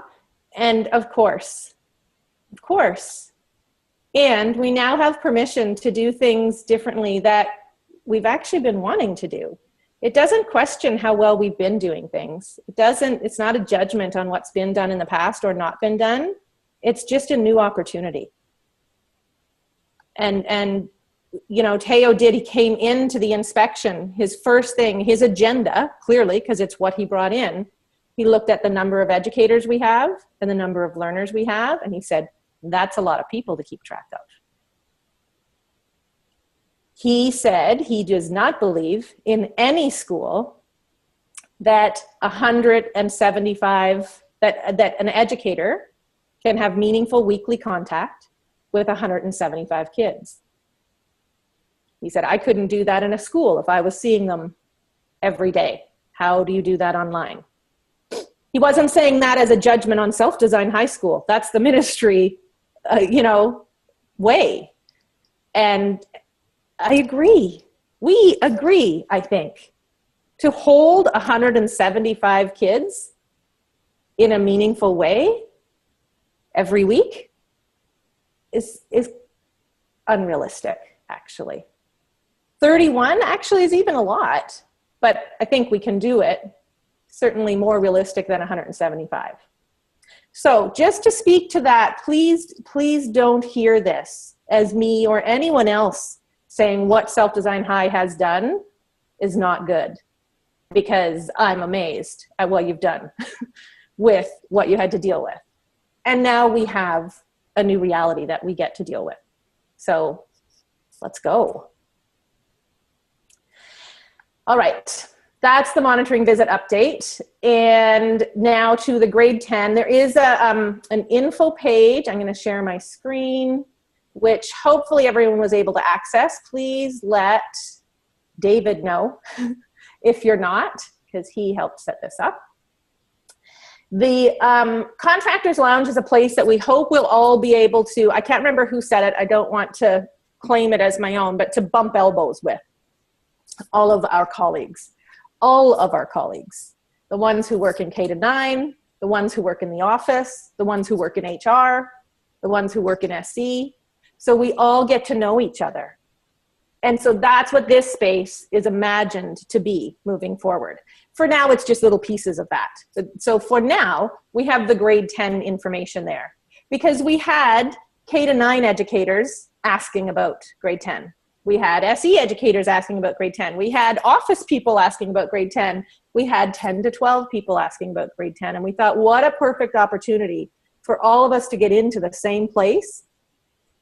and of course, and we now have permission to do things differently that we've actually been wanting to do. It doesn't question how well we've been doing things. It's not a judgment on what's been done in the past or not been done. It's just a new opportunity. And you know, Teo he came into the inspection, his first thing, his agenda, clearly, because it's what he brought in, he looked at the number of educators we have and the number of learners we have, and he said, that's a lot of people to keep track of. He said he does not believe in any school that 175, that an educator can have meaningful weekly contact with 175 kids. He said, I couldn't do that in a school if I was seeing them every day. How do you do that online? He wasn't saying that as a judgment on Self-Design High School. That's the ministry, way. And I agree. We agree, I think. To hold 175 kids in a meaningful way every week is unrealistic, actually. 31 actually is even a lot, but I think we can do it. Certainly more realistic than 175. So just to speak to that, please don't hear this as me or anyone else saying what Self-Design High has done is not good, because I'm amazed at what you've done with what you had to deal with. And now we have a new reality that we get to deal with. So let's go. All right. That's the monitoring visit update. And now to the grade 10. There is an info page. I'm going to share my screen, which hopefully everyone was able to access. Please let David know if you're not, because he helped set this up. The Contractors Lounge is a place that we hope we'll all be able to, I can't remember who said it, I don't want to claim it as my own, but to bump elbows with all of our colleagues. All of our colleagues, the ones who work in K-9, the ones who work in the office, the ones who work in HR, the ones who work in SE. So we all get to know each other. And so that's what this space is imagined to be moving forward. For now, it's just little pieces of that. So for now, we have the grade 10 information there, because we had K-9 educators asking about grade 10. We had SE educators asking about grade 10. We had office people asking about grade 10. We had 10 to 12 people asking about grade 10. And we thought, what a perfect opportunity for all of us to get into the same place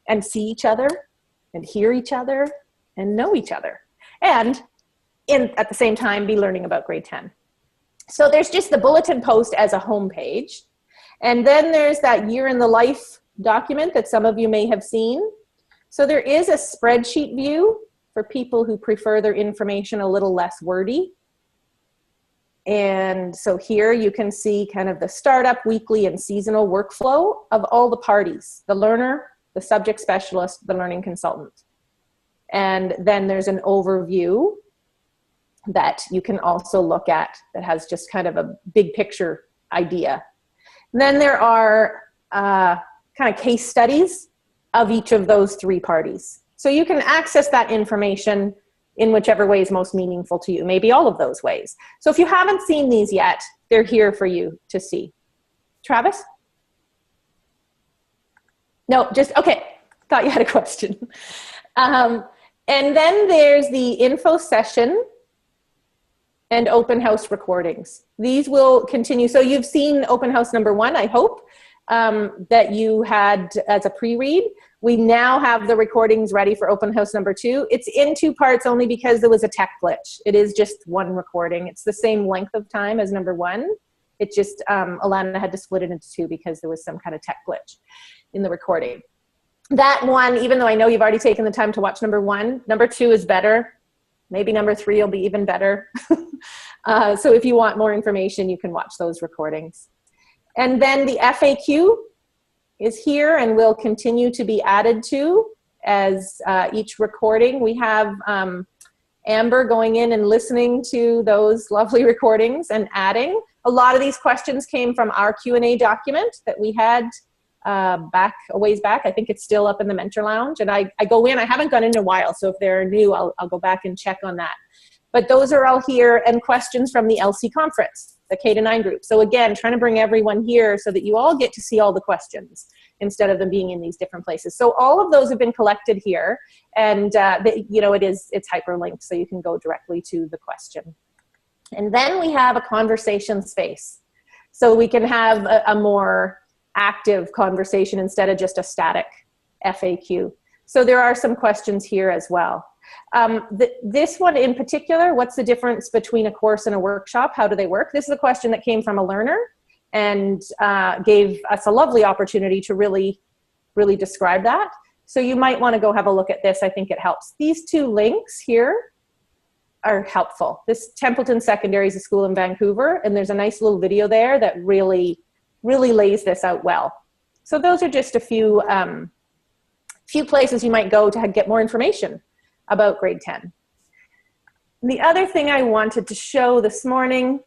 and see each other and hear each other and know each other. And at the same time, be learning about grade 10. So there's just the bulletin post as a home page. And then there's that year in the life document that some of you may have seen. So there is a spreadsheet view for people who prefer their information a little less wordy. And so here you can see kind of the startup, weekly, and seasonal workflow of all the parties: the learner, the subject specialist, the learning consultant. And then there's an overview that you can also look at that has just kind of a big picture idea. And then there are kind of case studies of each of those three parties. So you can access that information in whichever way is most meaningful to you, maybe all of those ways. So if you haven't seen these yet, they're here for you to see. Travis? No, just, okay, thought you had a question. And then there's the info session and open house recordings. These will continue. So you've seen open house number 1, I hope, that you had as a pre-read. We now have the recordings ready for open house number 2. It's in 2 parts only because there was a tech glitch. It is just one recording. It's the same length of time as number 1. It just, Alana had to split it into 2 because there was some kind of tech glitch in the recording. That one, even though I know you've already taken the time to watch number 1, number 2 is better. Maybe number 3 will be even better. So if you want more information, you can watch those recordings. And then the FAQ is here and will continue to be added to as each recording. We have Amber going in and listening to those lovely recordings and adding. A lot of these questions came from our Q&A document that we had back a ways back. I think it's still up in the Mentor Lounge. And I go in, I haven't gone in a while, so if they're new, I'll go back and check on that. But those are all here, and questions from the LC conference, the K-9 group. So again, trying to bring everyone here so that you all get to see all the questions instead of them being in these different places. So all of those have been collected here, and you know, it's hyperlinked, so you can go directly to the question. And then we have a conversation space, so we can have a more active conversation instead of just a static FAQ. So there are some questions here as well. This one in particular, what's the difference between a course and a workshop? How do they work? This is a question that came from a learner and gave us a lovely opportunity to really describe that. So you might want to go have a look at this. I think it helps. These 2 links here are helpful. This Templeton Secondary is a school in Vancouver, and there's a nice little video there that really lays this out well. So those are just a few places you might go to get more information about grade 10. The other thing I wanted to show this morning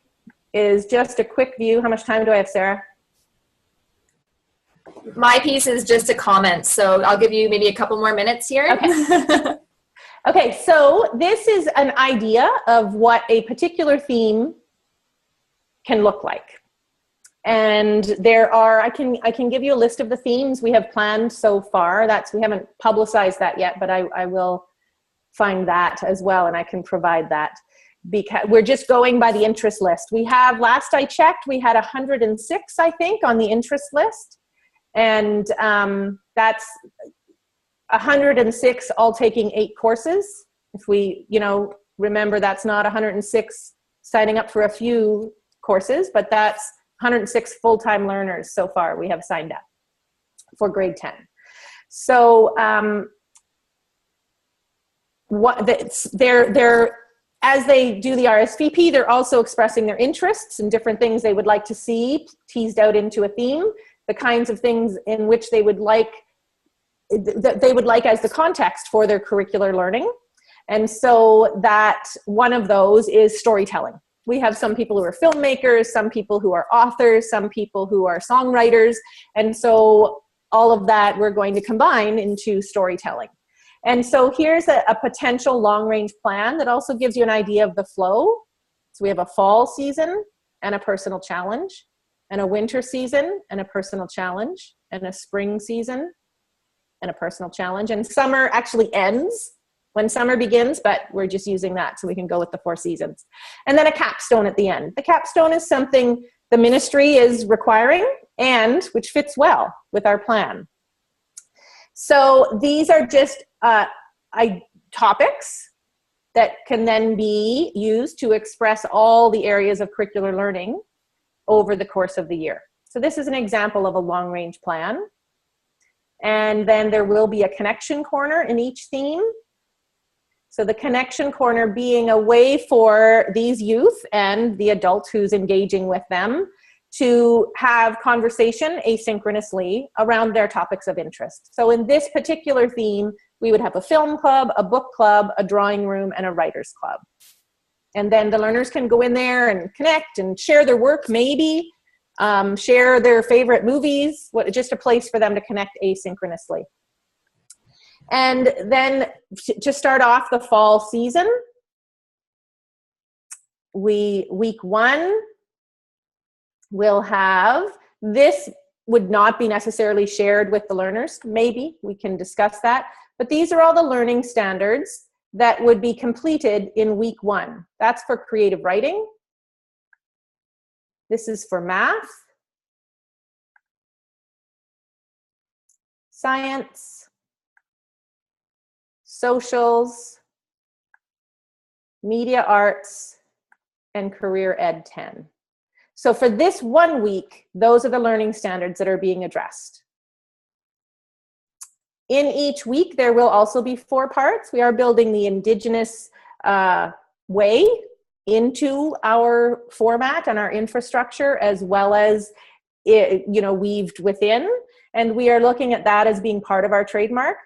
is just a quick view. How much time do I have, Sarah? My piece is just a comment, so I'll give you maybe a couple more minutes here. Okay. Okay, so this is an idea of what a particular theme can look like. And there are, I can give you a list of the themes we have planned so far. We haven't publicized that yet, but I will find that as well, and I can provide that. Because we're just going by the interest list. We have, last I checked, we had 106, I think, on the interest list. And that's 106 all taking 8 courses. If we, remember that's not 106 signing up for a few courses, but that's 106 full-time learners so far we have signed up for grade 10. So they're as they do the RSVP, they're also expressing their interests and different things they would like to see teased out into a theme, the kinds of things in which they would like as the context for their curricular learning. And so that one of those is storytelling. We have some people who are filmmakers, some people who are authors, some people who are songwriters. And so all of that we're going to combine into storytelling. And so here's a potential long-range plan that also gives you an idea of the flow. So we have a fall season and a personal challenge, and a winter season and a personal challenge, and a spring season and a personal challenge. And summer actually ends when summer begins, but we're just using that so we can go with the 4 seasons. And then a capstone at the end. The capstone is something the ministry is requiring and which fits well with our plan. So these are just topics that can then be used to express all the areas of curricular learning over the course of the year. So this is an example of a long-range plan. And then there will be a connection corner in each theme. So the connection corner being a way for these youth and the adult who's engaging with them to have conversation asynchronously around their topics of interest. So in this particular theme, we would have a film club, a book club, a drawing room, and a writer's club. And then the learners can go in there and connect and share their work, maybe share their favorite movies, just a place for them to connect asynchronously. And then to start off the fall season, week 1 will have, this would not be necessarily shared with the learners. Maybe we can discuss that. But these are all the learning standards that would be completed in week 1. That's for creative writing. This is for math, science, socials, media arts, and career ed 10. So for this 1 week, those are the learning standards that are being addressed. In each week, there will also be 4 parts. We are building the Indigenous way into our format and our infrastructure, as well as weaved within. And we are looking at that as being part of our trademark.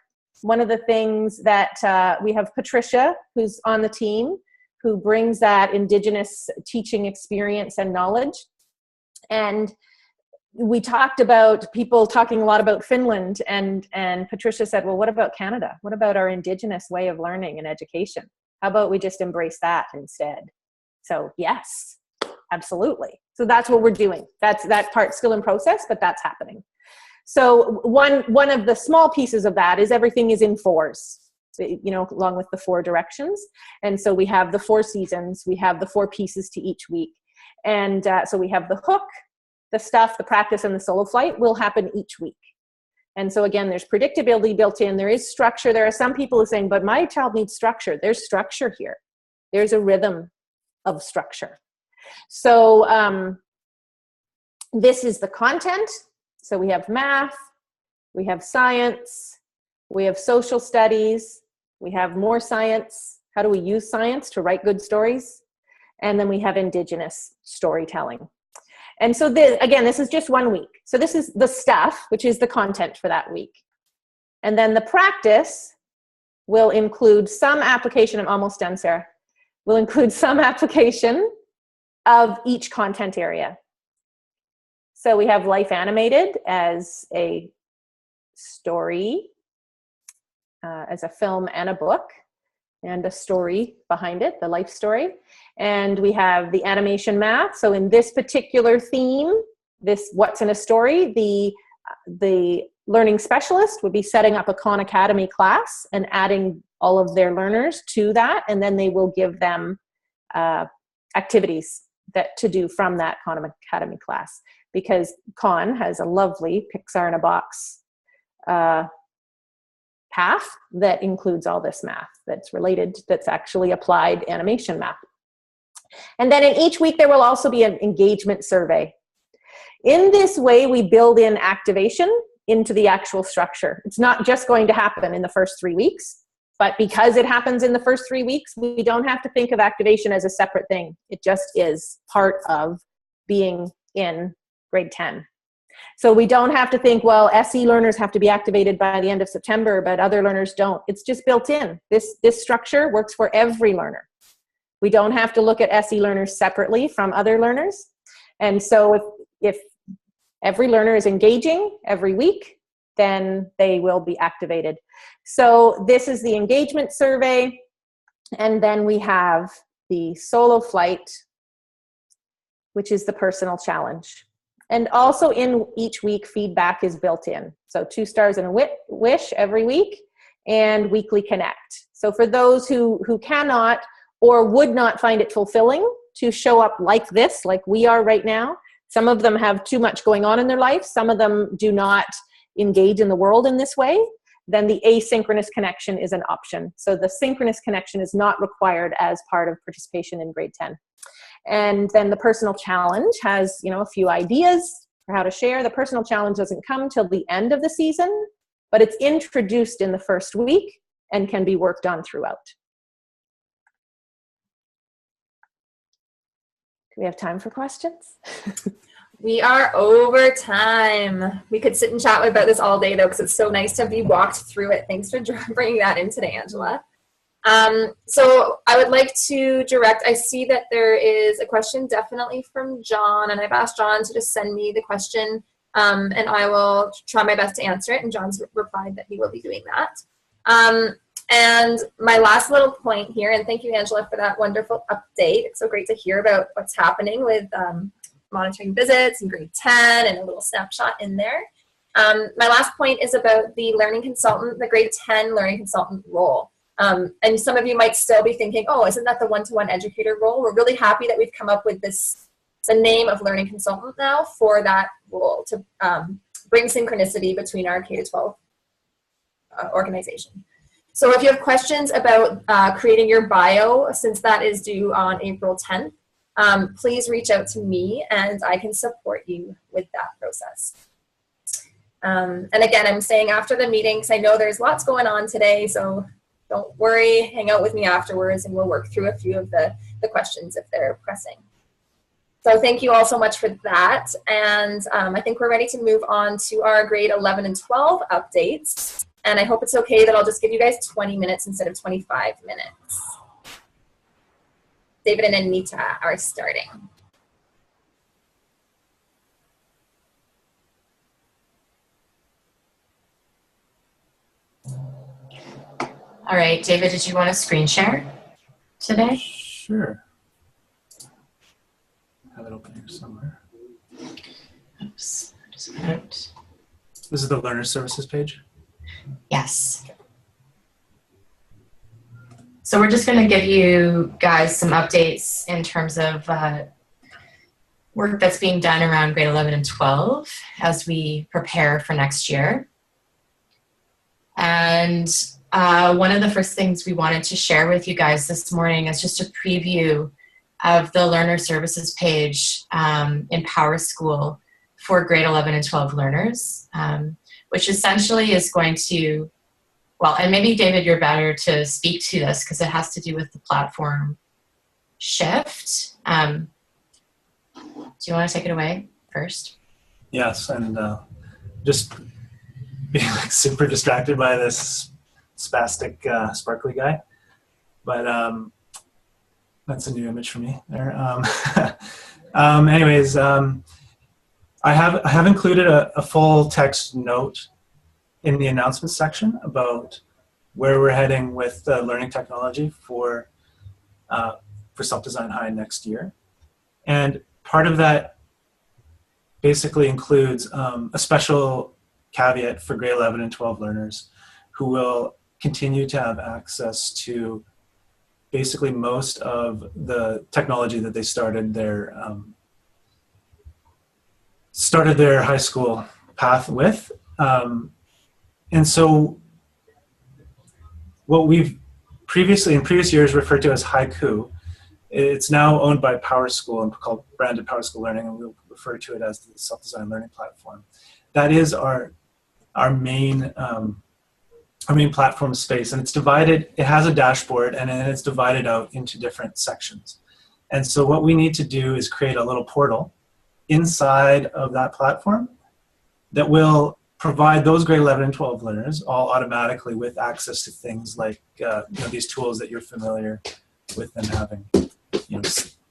One of the things that we have Patricia, who's on the team, who brings that Indigenous teaching experience and knowledge. And we talked about people talking a lot about Finland, and Patricia said, well, what about Canada? What about our Indigenous way of learning and education? How about we just embrace that instead? So yes, absolutely. So that's what we're doing. That part's still in process, but that's happening. So one of the small pieces of that is everything is in 4s. Along with the 4 directions. And so we have the 4 seasons, we have the 4 pieces to each week. And so we have the hook, the stuff, the practice, and the solo flight will happen each week. And so again, there's predictability built in, there is structure. There are some people who are saying, but my child needs structure. There's structure here. There's a rhythm of structure. So this is the content. So we have math, we have science, we have social studies, we have more science. How do we use science to write good stories? And then we have Indigenous storytelling. And so again, this is just 1 week. So this is the stuff, which is the content for that week. And then the practice will include some application. I'm almost done, Sarah. Will include some application of each content area. So we have Life Animated as a story, as a film and a book, and a story behind it, the life story. And we have the animation math. So in this particular theme, this what's in a story, the learning specialist would be setting up a Khan Academy class and adding all of their learners to that, and then they will give them activities that to do from that Khan Academy class, because Khan has a lovely Pixar in a Box path that includes all this math that's related, that's actually applied animation math. And then in each week there will also be an engagement survey. In this way, we build in activation into the actual structure. It's not just going to happen in the first 3 weeks, but because it happens in the first 3 weeks, we don't have to think of activation as a separate thing. It just is part of being in grade 10. So we don't have to think, well, SE learners have to be activated by the end of September, but other learners don't. It's just built in. This structure works for every learner. We don't have to look at SE learners separately from other learners. And so if every learner is engaging every week, then they will be activated. So this is the engagement survey. And then we have the solo flight, which is the personal challenge. And also in each week, feedback is built in. So 2 stars and a wish every week, and weekly connect. So for those who cannot or would not find it fulfilling to show up like this, like we are right now, some of them have too much going on in their life, some of them do not engage in the world in this way, then the asynchronous connection is an option. So the synchronous connection is not required as part of participation in grade 10. And then the personal challenge has, a few ideas for how to share. The personal challenge doesn't come till the end of the season, but it's introduced in the first week and can be worked on throughout. Do we have time for questions? We are over time. We could sit and chat about this all day, though, because it's so nice to be walked through it. Thanks for bringing that in today, Angela. So I would like to direct, I see that there is a question definitely from John, and I've asked John to just send me the question, and I will try my best to answer it, and John's replied that he will be doing that. And my last little point here, and thank you, Angela, for that wonderful update. It's so great to hear about what's happening with monitoring visits in grade 10 and a little snapshot in there. My last point is about the learning consultant, the grade 10 learning consultant role. And some of you might still be thinking, oh, isn't that the one-to-one educator role? We're really happy that we've come up with the name of learning consultant now for that role to bring synchronicity between our K-12 organization. So if you have questions about creating your bio, since that is due on April 10th, please reach out to me and I can support you with that process. And again, I'm saying after the meetings, I know there's lots going on today, so don't worry, hang out with me afterwards and we'll work through a few of the questions if they're pressing. So thank you all so much for that. And I think we're ready to move on to our grade 11 and 12 updates. And I hope it's okay that I'll just give you guys 20 minutes instead of 25 minutes. David and Anita are starting. All right, David, did you want to screen share today? Sure. I have it open here somewhere. Oops, just out. This is the Learner Services page? Yes. So we're just going to give you guys some updates in terms of work that's being done around grade 11 and 12 as we prepare for next year. And one of the first things we wanted to share with you guys this morning is just a preview of the Learner Services page in PowerSchool for grade 11 and 12 learners, which essentially is going to, well, and maybe David, you're better to speak to this because it has to do with the platform shift. Do you want to take it away first? Yes, and just being like super distracted by this spastic sparkly guy, but that's a new image for me there. Anyways, I have included a full text note in the announcement section about where we're heading with learning technology for Self-Design High next year. And part of that basically includes a special caveat for grade 11 and 12 learners who will continue to have access to basically most of the technology that they started their high school path with. And so what we've in previous years referred to as Haiku, it's now owned by PowerSchool and called branded PowerSchool Learning, and we'll refer to it as the Self-Design Learning Platform. That is our main platform space, and it's divided. It has a dashboard, and then it's divided out into different sections. And so what we need to do is create a little portal inside of that platform that will provide those grade 11 and 12 learners all automatically with access to things like these tools that you're familiar with them having,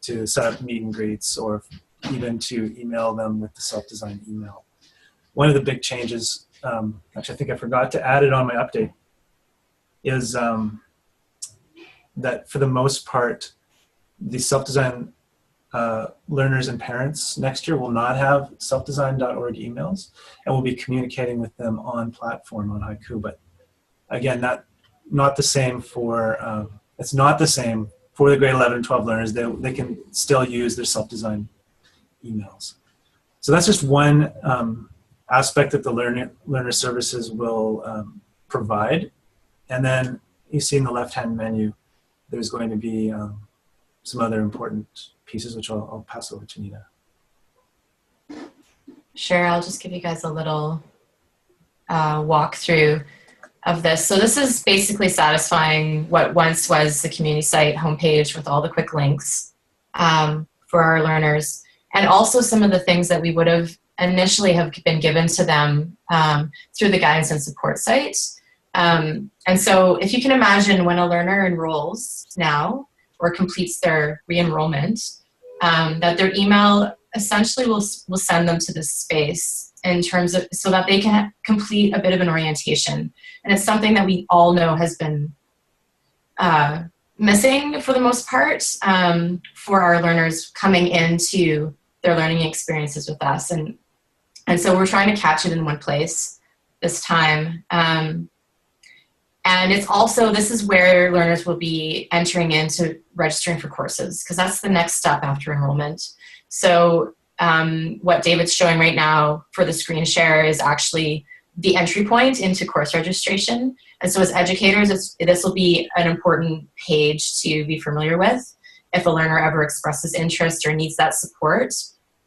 to set up meet and greets, or even to email them with the self-design email. One of the big changes, actually I think I forgot to add it on my update, is that for the most part, the self-design learners and parents next year will not have selfdesign.org emails, and we'll be communicating with them on platform on Haiku. But again, not the same for it's not the same for the grade 11 and 12 learners. They can still use their self-design emails. So that's just one aspect that the learner services will provide. And then you see in the left-hand menu, there's going to be some other important pieces, which I'll pass over to Nina. Sure, I'll just give you guys a little walkthrough of this. So this is basically satisfying what once was the community site homepage with all the quick links for our learners, and also some of the things that we would have initially have been given to them through the guidance and support site. And so if you can imagine, when a learner enrolls now or completes their re-enrollment, that their email essentially will send them to this space in terms of, so that they can complete a bit of an orientation. And it's something that we all know has been missing for the most part for our learners coming into their learning experiences with us. And so we're trying to catch it in one place this time. And it's also, this is where learners will be entering into registering for courses, because that's the next step after enrollment. So what David's showing right now for the screen share is actually the entry point into course registration. And so as educators, this will be an important page to be familiar with if a learner ever expresses interest or needs that support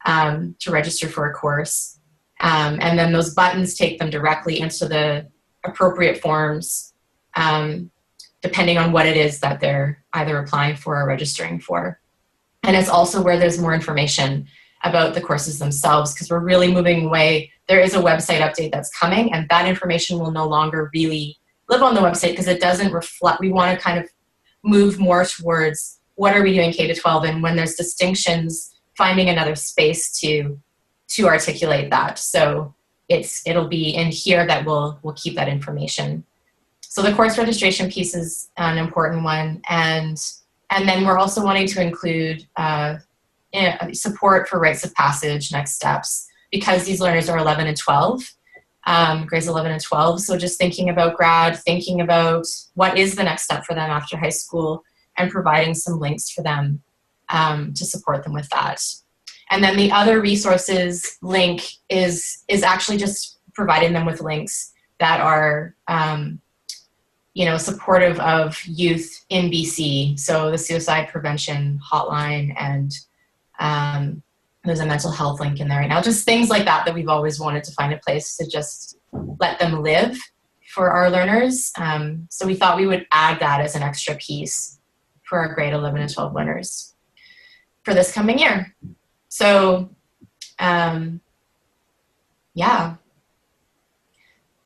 to register for a course. And then those buttons take them directly into the appropriate forms, depending on what it is that they're either applying for or registering for. And it's also where there's more information about the courses themselves, because we're really moving away. There is a website update that's coming, and that information will no longer really live on the website because it doesn't reflect. We want to kind of move more towards what are we doing K-12, and when there's distinctions, finding another space to articulate that. So it'll be in here that we'll keep that information. So the course registration piece is an important one, and then we're also wanting to include support for rites of passage, next steps, because these learners are 11 and 12, grades 11 and 12. So just thinking about grad, thinking about what is the next step for them after high school, and providing some links for them to support them with that. And then the other resources link is actually just providing them with links that are supportive of youth in BC. So the suicide prevention hotline, and there's a mental health link in there right now. Just things like that we've always wanted to find a place to just let them live for our learners. So we thought we would add that as an extra piece for our grade 11 and 12 learners for this coming year. So, yeah.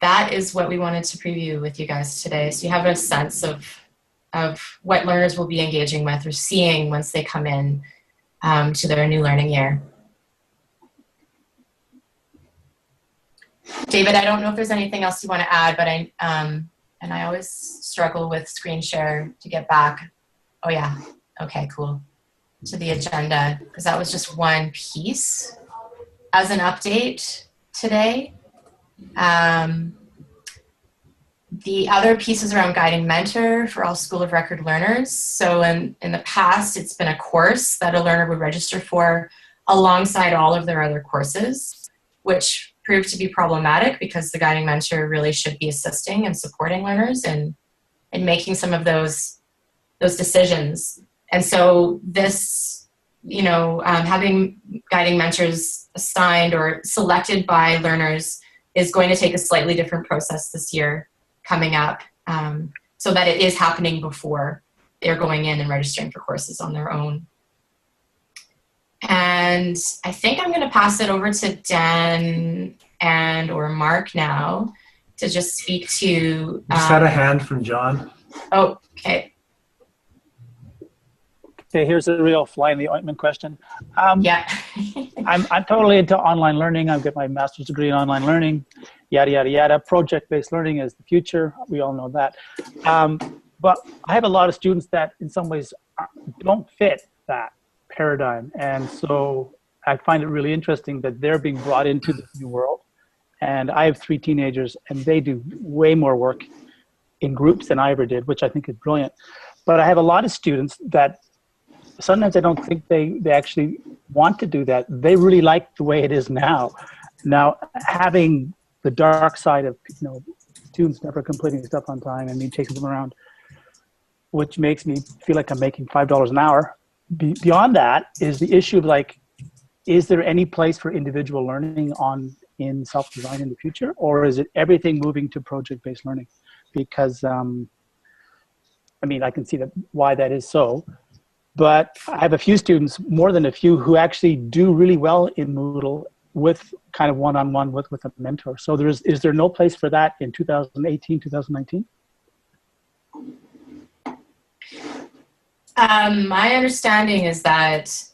That is what we wanted to preview with you guys today. So you have a sense of what learners will be engaging with or seeing once they come in to their new learning year. David, I don't know if there's anything else you want to add, but and I always struggle with screen share to get back. Oh yeah, okay, cool. To the agenda, because that was just one piece as an update today. The other piece is around Guiding Mentor for all School of Record learners. So in the past, it's been a course that a learner would register for alongside all of their other courses, which proved to be problematic because the Guiding Mentor really should be assisting and supporting learners in making some of those decisions. And so this, having Guiding Mentors assigned or selected by learners is going to take a slightly different process this year coming up, so that it is happening before they're going in and registering for courses on their own. And I think I'm going to pass it over to Dan or Mark now to just speak to... Just had a hand from John. Oh, okay. Okay, here's a real fly in the ointment question. Yeah. I'm totally into online learning. I've got my master's degree in online learning, yada, yada, yada. Project-based learning is the future. We all know that. But I have a lot of students that in some ways don't fit that paradigm. And so I find it really interesting that they're being brought into this new world. And I have 3 teenagers, and they do way more work in groups than I ever did, which I think is brilliant. But I have a lot of students that sometimes I don't think they actually want to do that. They really like the way it is now. Now, having the dark side of, students never completing stuff on time and me chasing them around, which makes me feel like I'm making $5 an hour. Beyond that is the issue of is there any place for individual learning in self-design in the future, or is it everything moving to project-based learning? Because, I can see why that is so. But I have a few students, more than a few, who actually do really well in Moodle with kind of one-on-one with a mentor. So is there no place for that in 2018, 2019? My understanding is that,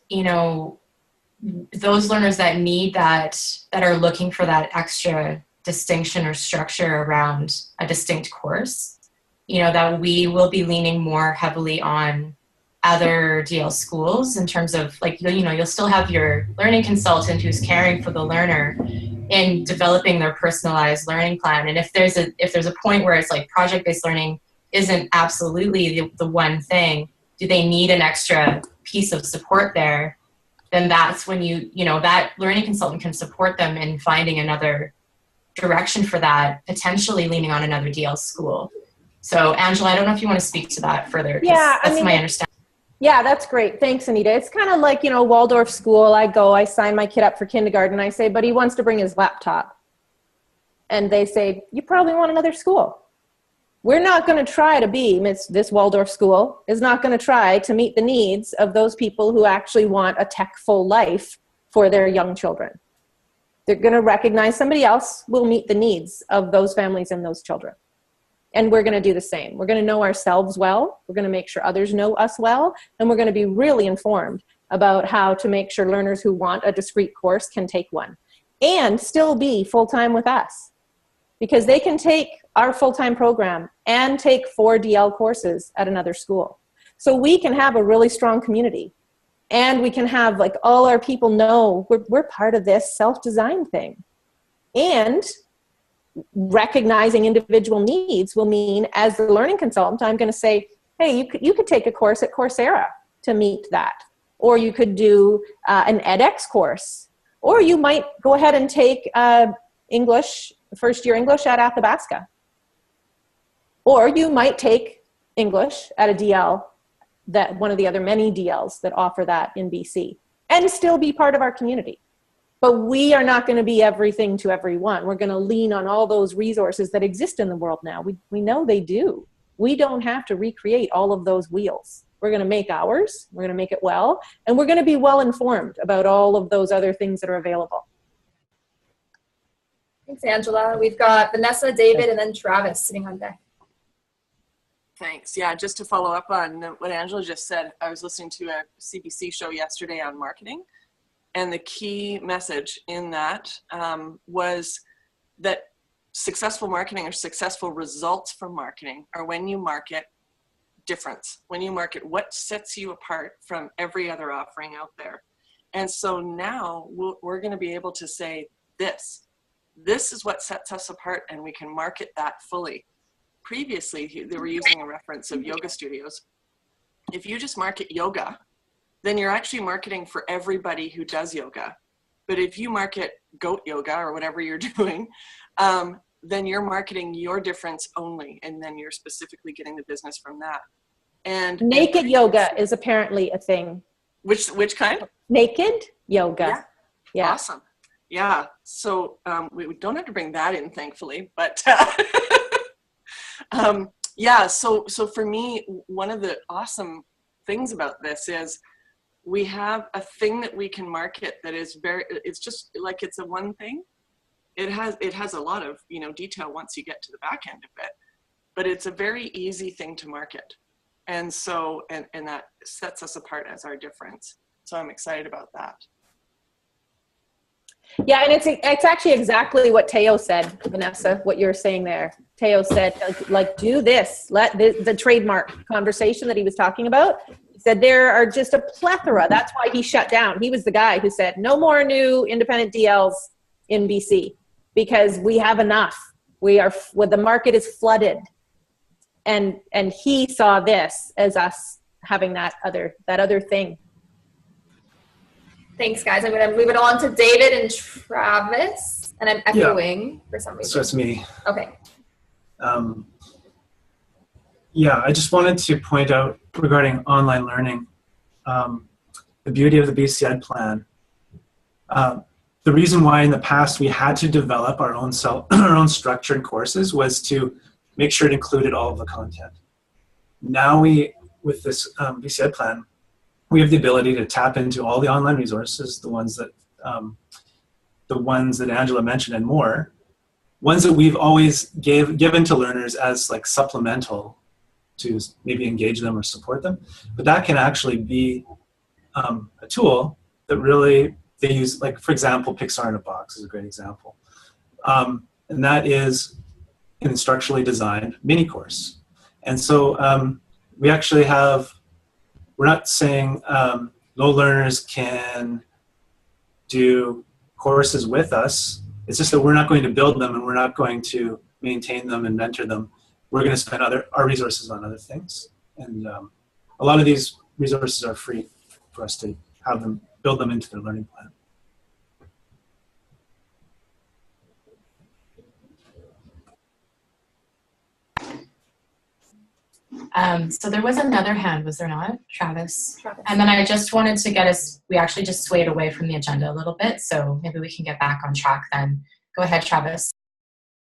those learners that need that are looking for that extra distinction or structure around a distinct course, that we will be leaning more heavily on other DL schools in terms of you'll still have your learning consultant who's caring for the learner in developing their personalized learning plan. And if there's a point where it's like project-based learning isn't absolutely the one thing, do they need an extra piece of support there? Then that's when that learning consultant can support them in finding another direction for that, potentially leaning on another DL school. So Angela, I don't know if you want to speak to that further. Yeah, that's my understanding. Yeah, that's great. Thanks, Anita. It's kind of like, Waldorf school. I sign my kid up for kindergarten. I say, but he wants to bring his laptop. And they say, you probably want another school. We're not going to try to be, this Waldorf school is not going to try to meet the needs of those people who actually want a tech-full life for their young children. They're going to recognize somebody else will meet the needs of those families and those children. And we're going to do the same. We're going to know ourselves well. We're going to make sure others know us well. And we're going to be really informed about how to make sure learners who want a discrete course can take one and still be full-time with us. Because they can take our full-time program and take 4 DL courses at another school. So we can have a really strong community. And we can have all our people know we're part of this self-design thing. And recognizing individual needs will mean, as the learning consultant, I'm going to say, hey, you could take a course at Coursera to meet that. Or you could do an edX course. Or you might go ahead and take English, first-year English at Athabasca. Or you might take English at a DL, that one of the other many DLs that offer that in BC, and still be part of our community. But we are not going to be everything to everyone. We're going to lean on all those resources that exist in the world now. We know they do. We don't have to recreate all of those wheels. We're going to make ours. We're going to make it well. And we're going to be well informed about all of those other things that are available. Thanks, Angela. We've got Vanessa, David, and then Travis sitting on deck. Thanks. Yeah, just to follow up on what Angela just said, I was listening to a CBC show yesterday on marketing. And the key message in that was that successful marketing or successful results from marketing are when you market difference, when you market what sets you apart from every other offering out there. And so now we're going to be able to say this is what sets us apart, and we can market that fully. Previously, they were using a reference of yoga studios. If you just market yoga, then you're actually marketing for everybody who does yoga. But if you market goat yoga or whatever you're doing, then you're marketing your difference only, and then you're specifically getting the business from that. And naked yoga is apparently a thing. Which kind? Naked yoga. Yeah. Awesome. Yeah. So we don't have to bring that in, thankfully, but yeah. So for me, one of the awesome things about this is we have a thing that we can market that is it's just like it's a one thing. It has a lot of, detail once you get to the back end of it, but it's a very easy thing to market. And so, and that sets us apart as our difference. So I'm excited about that. Yeah, and it's actually exactly what Teo said, Vanessa, what you're saying there. Teo said, like do this, let the trademark conversation that he was talking about. He said there are just a plethora. That's why he shut down. He was the guy who said no more new independent DLs in BC because we have enough. The market is flooded. And he saw this as us having that other thing. Thanks, guys. I'm going to move it on to David and Travis, and I'm echoing for some reason. So it's me. Okay. Yeah, I just wanted to point out regarding online learning, the beauty of the BC Ed plan. The reason why in the past we had to develop our own structured courses was to make sure it included all of the content. Now with this BC Ed plan, we have the ability to tap into all the online resources, the ones that Angela mentioned and more, ones that we've always given to learners as like supplemental to maybe engage them or support them. But that can actually be a tool that really they use, like for example, Pixar in a Box is a great example. And that is an instructionally designed mini course. And so we actually we're not saying low learners can do courses with us. It's just that we're not going to build them and we're not going to maintain them and mentor them. We're going to spend our resources on other things. And a lot of these resources are free for us to have them, build them into their learning plan. So there was another hand, was there not? Travis. And then I just wanted to get us, we actually just swayed away from the agenda a little bit, so maybe we can get back on track then. Go ahead, Travis.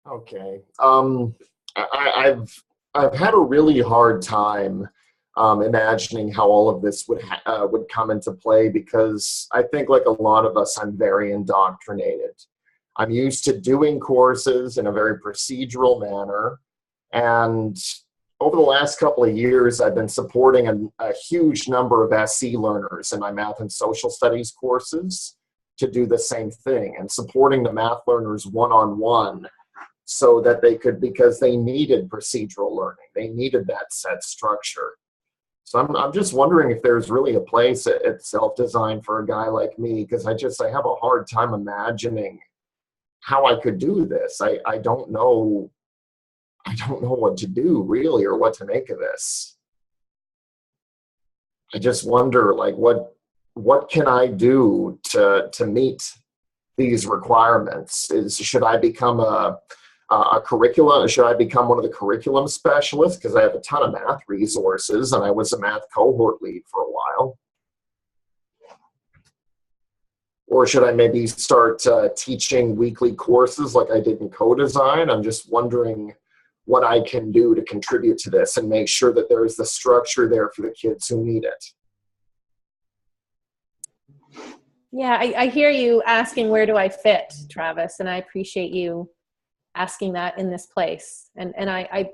Okay. I've had a really hard time imagining how all of this would come into play, because I think like a lot of us, I'm very indoctrinated. I'm used to doing courses in a very procedural manner, and over the last couple of years, I've been supporting a huge number of SC learners in my math and social studies courses to do the same thing, and supporting the math learners one-on-one so that they could, because they needed procedural learning. They needed that set structure. So I'm just wondering if there's really a place at self-design for a guy like me, because I have a hard time imagining how I could do this. I don't know what to do really, or what to make of this. I just wonder, like, what can I do to meet these requirements? Should I become a curriculum? Should I become one of the curriculum specialists? Because I have a ton of math resources, and I was a math cohort lead for a while. Or should I maybe start teaching weekly courses like I did in co-design? I'm just wondering what I can do to contribute to this and make sure that there is the structure there for the kids who need it. Yeah, I hear you asking where do I fit, Travis, and I appreciate you asking that in this place. And I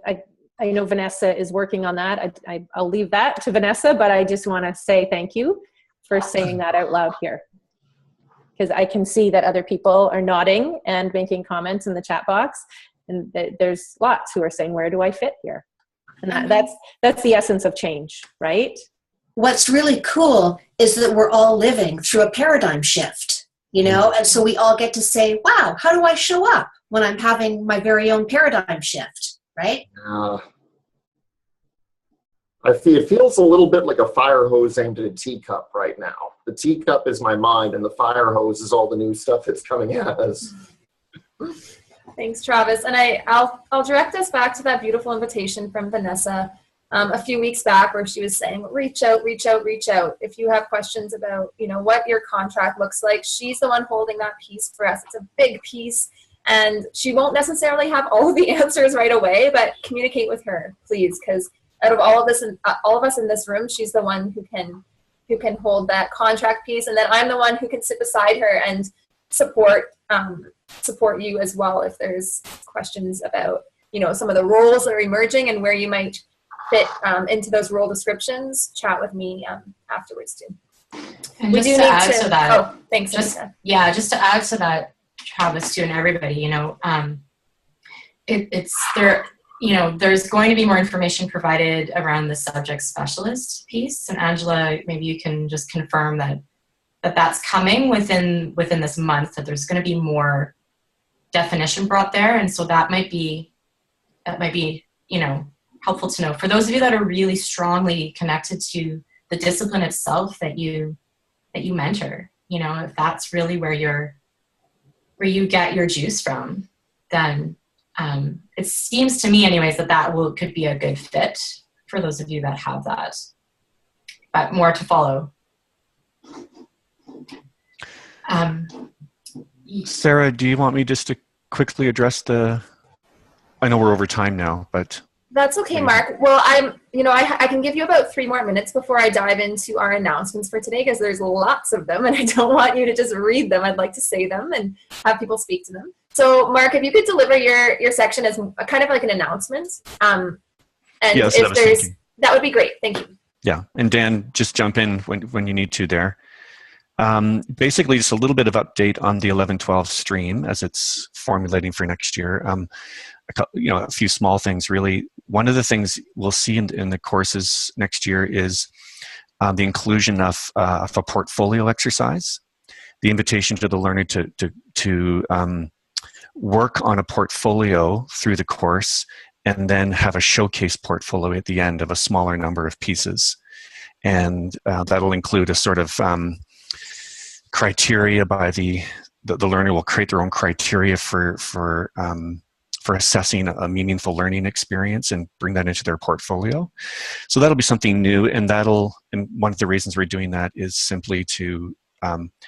know Vanessa is working on that. I'll leave that to Vanessa, but I just want to say thank you for saying that out loud here. because I can see that other people are nodding and making comments in the chat box. And there's lots who are saying, where do I fit here? And that's the essence of change, right? What's really cool is that we're all living through a paradigm shift, you know, and so we all get to say, wow, how do I show up when I'm having my very own paradigm shift, right? It feels a little bit like a fire hose aimed at a teacup right now. The teacup is my mind, and the fire hose is all the new stuff that's coming at us. Thanks, Travis. And I'll direct us back to that beautiful invitation from Vanessa a few weeks back, where she was saying, reach out, reach out, reach out. If you have questions about, you know, what your contract looks like, she's the one holding that piece for us. It's a big piece, and she won't necessarily have all of the answers right away, but communicate with her, please, because out of all of this, and all of us in this room, she's the one who can hold that contract piece, and then I'm the one who can sit beside her and support you as well if there's questions about, you know, some of the roles that are emerging and where you might fit into those role descriptions. Chat with me afterwards too. And just to add to that, oh, thanks, just to add to that, Travis, too, and everybody, you know, it's there. You know, there's going to be more information provided around the subject specialist piece. And Angela, maybe you can just confirm that's coming within this month, that there's going to be more definition brought there. And so that might be, you know, helpful to know. For those of you that are really strongly connected to the discipline itself that you mentor, you know, if that's really where you get your juice from, then it seems to me anyways that could be a good fit for those of you that have that, but more to follow. Sarah, do you want me just to quickly address I know we're over time now, but that's okay, Mark. Well, I can give you about 3 more minutes before I dive into our announcements for today, because there's lots of them and I don't want you to just read them. I'd like to say them and have people speak to them. So Mark, if you could deliver your section as a kind of like an announcement, and yes, if that would be great. Thank you. Yeah, and Dan, just jump in when you need to there. Basically, just a little bit of update on the 11-12 stream as it's formulating for next year. A few small things really. One of the things we'll see in the courses next year is the inclusion of a portfolio exercise, the invitation to the learner to work on a portfolio through the course, and then have a showcase portfolio at the end of a smaller number of pieces. And that'll include a sort of criteria by the learner will create their own criteria for assessing a meaningful learning experience and bring that into their portfolio. So that'll be something new, and one of the reasons we're doing that is simply to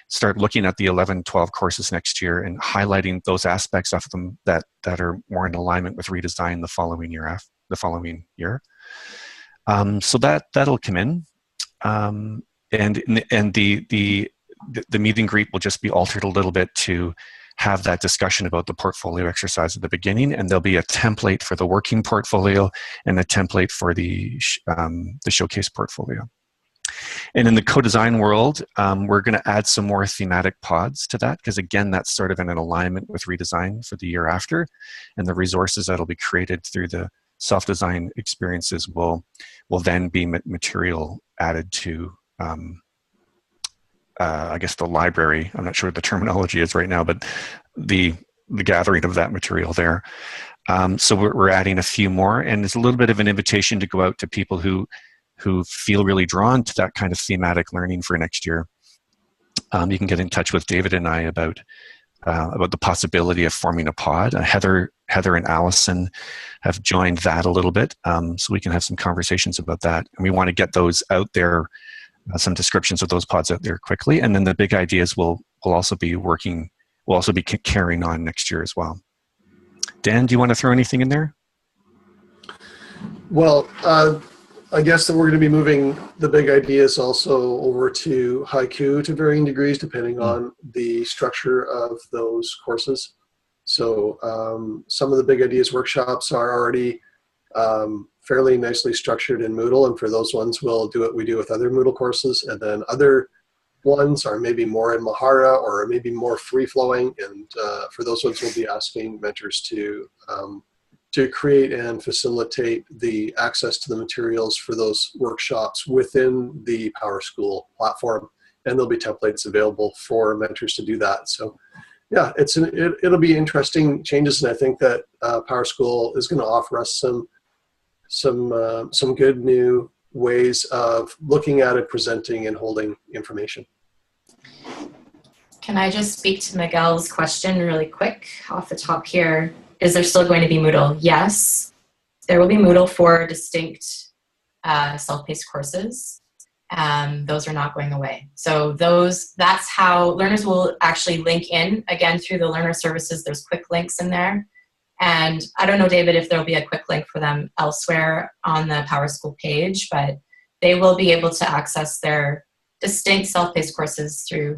start looking at the 11-12 courses next year and highlighting those aspects of them that are more in alignment with redesign the following year. So that'll come in, and the meet and greet will just be altered a little bit to have that discussion about the portfolio exercise at the beginning, and there'll be a template for the working portfolio and a template for the showcase portfolio. And in the co-design world, we're going to add some more thematic pods to that, because again, that's sort of in an alignment with redesign for the year after, and the resources that'll be created through the self-design experiences will then be material added to I guess the library. I'm not sure what the terminology is right now, but the gathering of that material there. So we're adding a few more, and it's a little bit of an invitation to go out to people who feel really drawn to that kind of thematic learning for next year. You can get in touch with David and I about the possibility of forming a pod. Heather and Allison have joined that a little bit, so we can have some conversations about that. And we want to get those out there, some descriptions of those pods out there quickly. And then the big ideas will also be carrying on next year as well. Dan, do you want to throw anything in there? Well, I guess that we're going to be moving the big ideas also over to Haiku to varying degrees, depending on the structure of those courses. So some of the big ideas workshops are already fairly nicely structured in Moodle, and for those ones, we'll do what we do with other Moodle courses, and then other ones are maybe more in Mahara or maybe more free-flowing. And for those ones, we'll be asking mentors to create and facilitate the access to the materials for those workshops within the PowerSchool platform. And there'll be templates available for mentors to do that. So yeah, it'll be interesting changes. And I think that PowerSchool is going to offer us some good new ways of looking at it, presenting, and holding information. Can I just speak to Miguel's question really quick off the top here? Is there still going to be Moodle? Yes, there will be Moodle for distinct self-paced courses. Those are not going away. So that's how learners will actually link in, again, through the learner services. There's quick links in there. And I don't know, David, if there'll be a quick link for them elsewhere on the PowerSchool page, but they will be able to access their distinct self-paced courses through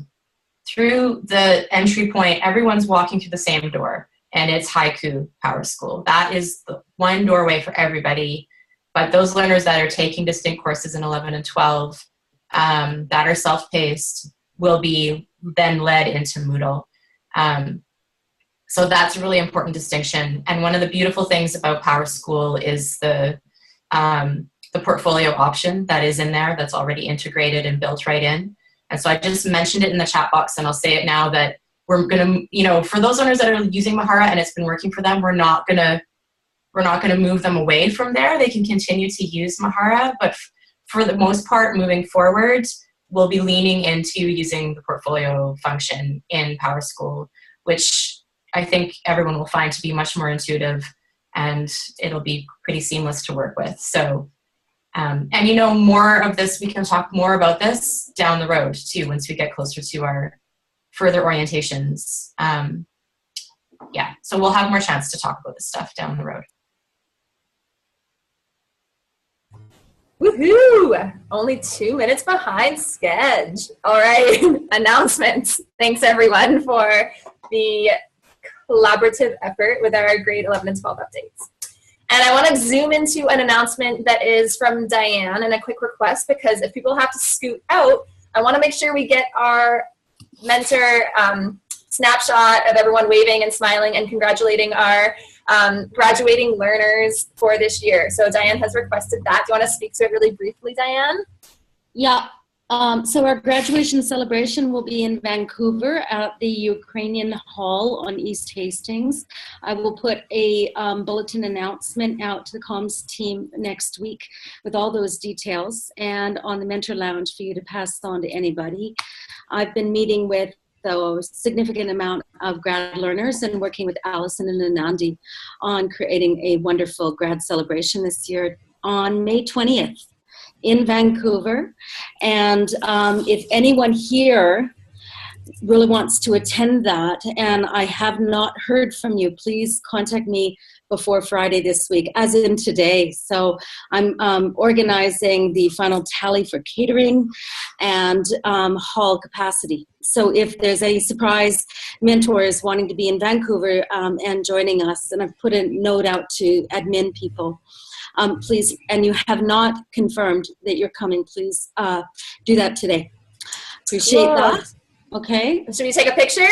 the entry point. Everyone's walking through the same door, and it's Haiku PowerSchool. That is the one doorway for everybody. But those learners that are taking distinct courses in 11 and 12 that are self-paced will be then led into Moodle. So that's a really important distinction. And one of the beautiful things about PowerSchool is the portfolio option that is in there that's already integrated and built right in. And so I just mentioned it in the chat box, and I'll say it now that we're going to, for those owners that are using Mahara and it's been working for them, we're not going to move them away from there. They can continue to use Mahara, but for the most part, moving forward, we'll be leaning into using the portfolio function in PowerSchool, which I think everyone will find to be much more intuitive, and it'll be pretty seamless to work with. So, and more of this, we can talk more about this down the road too, once we get closer to our further orientations. Yeah, so we'll have more chance to talk about this stuff down the road. Woohoo! Only 2 minutes behind schedule. All right, announcements. Thanks everyone for the collaborative effort with our grade 11 and 12 updates. And I want to zoom into an announcement that is from Diane, and a quick request, because if people have to scoot out, I want to make sure we get our mentor snapshot of everyone waving and smiling and congratulating our graduating learners for this year. So Diane has requested that. Do you want to speak to it really briefly, Diane? Yeah. So our graduation celebration will be in Vancouver at the Ukrainian Hall on East Hastings. I will put a bulletin announcement out to the comms team next week with all those details, and on the Mentor Lounge for you to pass on to anybody. I've been meeting with a significant amount of grad learners and working with Allison and Anandi on creating a wonderful grad celebration this year on May 20th. In Vancouver. And if anyone here really wants to attend that and I have not heard from you, please contact me before Friday this week, as in today. So I'm organizing the final tally for catering and hall capacity. So if there's any surprise mentors wanting to be in Vancouver and joining us, and I've put a note out to admin people, please, and you have not confirmed that you're coming, please do that today. Appreciate that. Okay. Should we take a picture?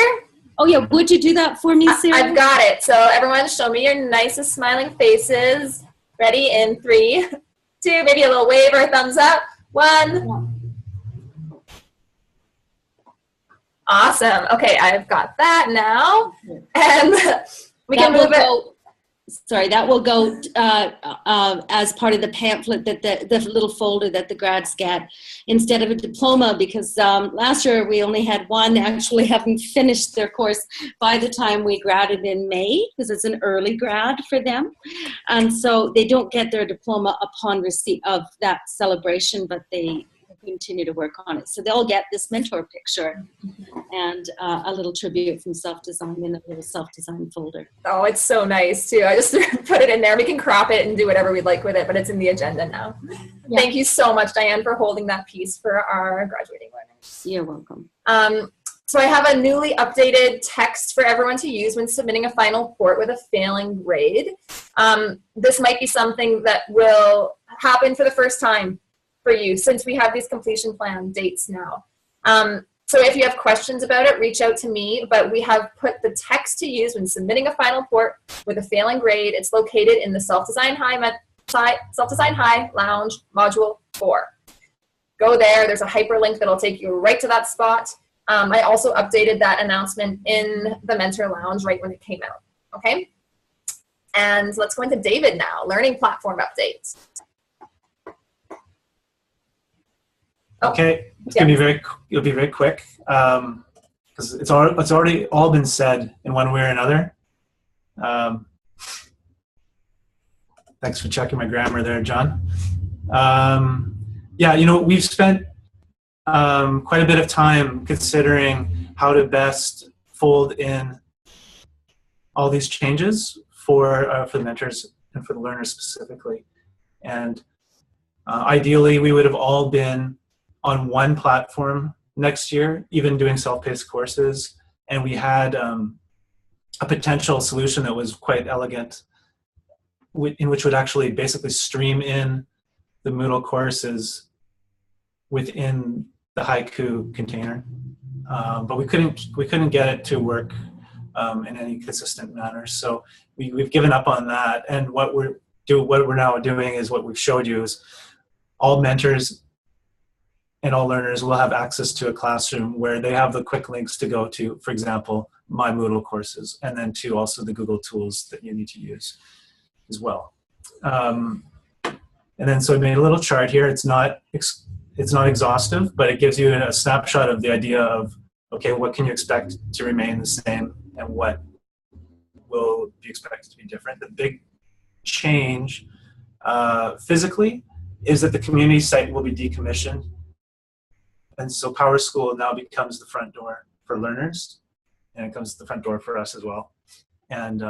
Oh yeah, would you do that for me, Sarah? I've got it. So everyone show me your nicest smiling faces. Ready? In 3, 2, maybe a little wave or a thumbs up. 1. Awesome. Okay, I've got that now. And we can move it. Sorry, that will go as part of the pamphlet, that the little folder that the grads get instead of a diploma, because last year we only had one actually having finished their course by the time we graded in May, because it's an early grad for them. And so they don't get their diploma upon receipt of that celebration, but they continue to work on it. So they'll get this mentor picture and a little tribute from Self-Design in a little Self-Design folder. Oh, it's so nice too. I just put it in there. We can crop it and do whatever we'd like with it, but it's in the agenda now. Yeah. Thank you so much, Diane, for holding that piece for our graduating learners. You're welcome. So I have a newly updated text for everyone to use when submitting a final report with a failing grade. This might be something that will happen for the first time for you, since we have these completion plan dates now. So if you have questions about it, reach out to me, but we have put the text to use when submitting a final report with a failing grade. It's located in the Self-Design High Lounge Module 4. Go there. There's a hyperlink that'll take you right to that spot. I also updated that announcement in the Mentor Lounge right when it came out. Okay? And let's go into David now. Learning platform updates. Okay, it's gonna be it'll be very quick because it's already all been said in one way or another. Thanks for checking my grammar there, John. Yeah, you know, we've spent quite a bit of time considering how to best fold in all these changes for the mentors and for the learners specifically. And ideally, we would have all been on one platform next year, even doing self-paced courses. And we had a potential solution that was quite elegant, in which would actually basically stream in the Moodle courses within the Haiku container. But we couldn't get it to work in any consistent manner. So we've given up on that. And what we're now doing is what we've showed you is all mentors and all learners will have access to a classroom where they have the quick links to go to, for example, my Moodle courses, and then to also the Google tools that you need to use as well. And then so I made a little chart here. It's not exhaustive, but it gives you a snapshot of the idea of, okay, what can you expect to remain the same and what will be expected to be different. The big change physically is that the community site will be decommissioned. And so PowerSchool now becomes the front door for learners, and it comes to the front door for us as well. And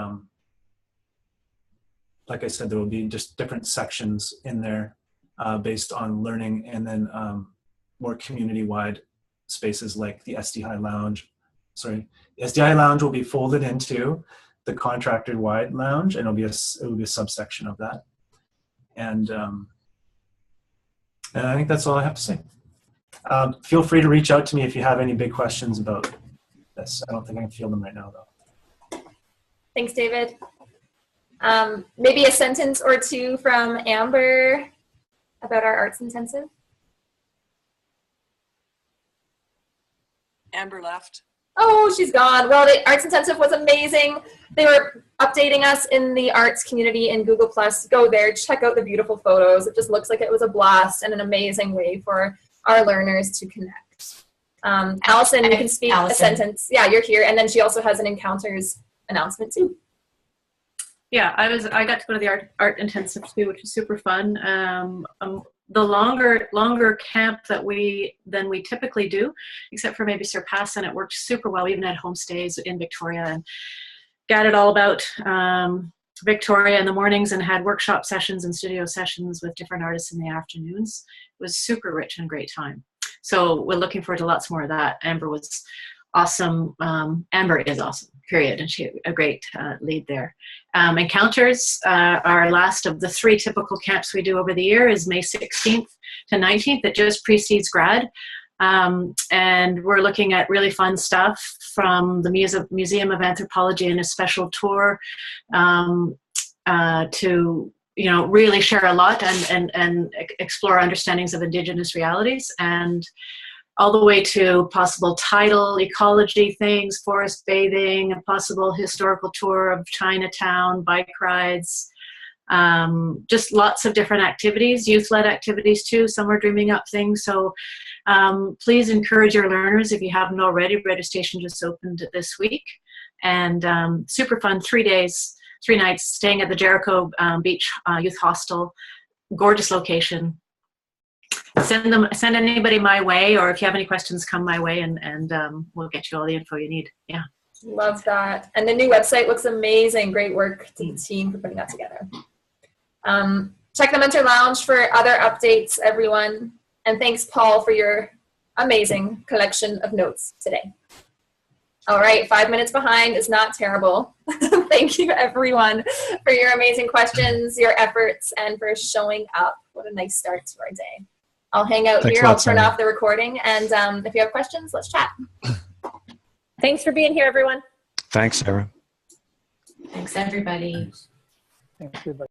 like I said, there will be just different sections in there based on learning, and then more community-wide spaces like the SDI Lounge. Sorry, the SDI Lounge will be folded into the contractor-wide lounge, and it will be a subsection of that. And I think that's all I have to say. Feel free to reach out to me if you have any big questions about this. I don't think I can field them right now, though. Thanks, David. Maybe a sentence or two from Amber about our Arts Intensive. Amber left. Oh, she's gone. Well, the Arts Intensive was amazing. They were updating us in the arts community in Google+. Go there, check out the beautiful photos. It just looks like it was a blast and an amazing way for our learners to connect. Allison, you can speak a sentence. Yeah, you're here. And then she also has an Encounters announcement too. Yeah, I got to go to the art intensive too, which was super fun. The longer camp than we typically do, except for maybe Surpass, and it worked super well. We even had homestays in Victoria and got it all about Victoria in the mornings, and had workshop sessions and studio sessions with different artists in the afternoons. It was super rich and great time. So we're looking forward to lots more of that. Amber was awesome. Amber is awesome, period. And she a great lead there. Encounters, our last of the 3 typical camps we do over the year is May 16th to 19th. That just precedes grad. And we're looking at really fun stuff from the Museum of Anthropology and a special tour to, you know, really share a lot and explore understandings of Indigenous realities, and all the way to possible tidal ecology things, forest bathing, a possible historical tour of Chinatown, bike rides, just lots of different activities, youth-led activities too. Some are dreaming up things. So please encourage your learners, if you haven't already. Registration just opened this week. And super fun, 3 days, 3 nights, staying at the Jericho Beach Youth Hostel. Gorgeous location. Send anybody my way, or if you have any questions, come my way, and we'll get you all the info you need. Yeah. Love that. And the new website looks amazing. Great work to the team for putting that together. Check the Mentor Lounge for other updates, everyone. And thanks, Paul, for your amazing collection of notes today. All right, 5 minutes behind is not terrible. Thank you, everyone, for your amazing questions, your efforts, and for showing up. What a nice start to our day. I'll hang out Thanks here. a lot, I'll turn Sarah. off the recording. And if you have questions, let's chat. Thanks for being here, everyone. Thanks, Sarah. Thanks, everybody. Thanks, everybody.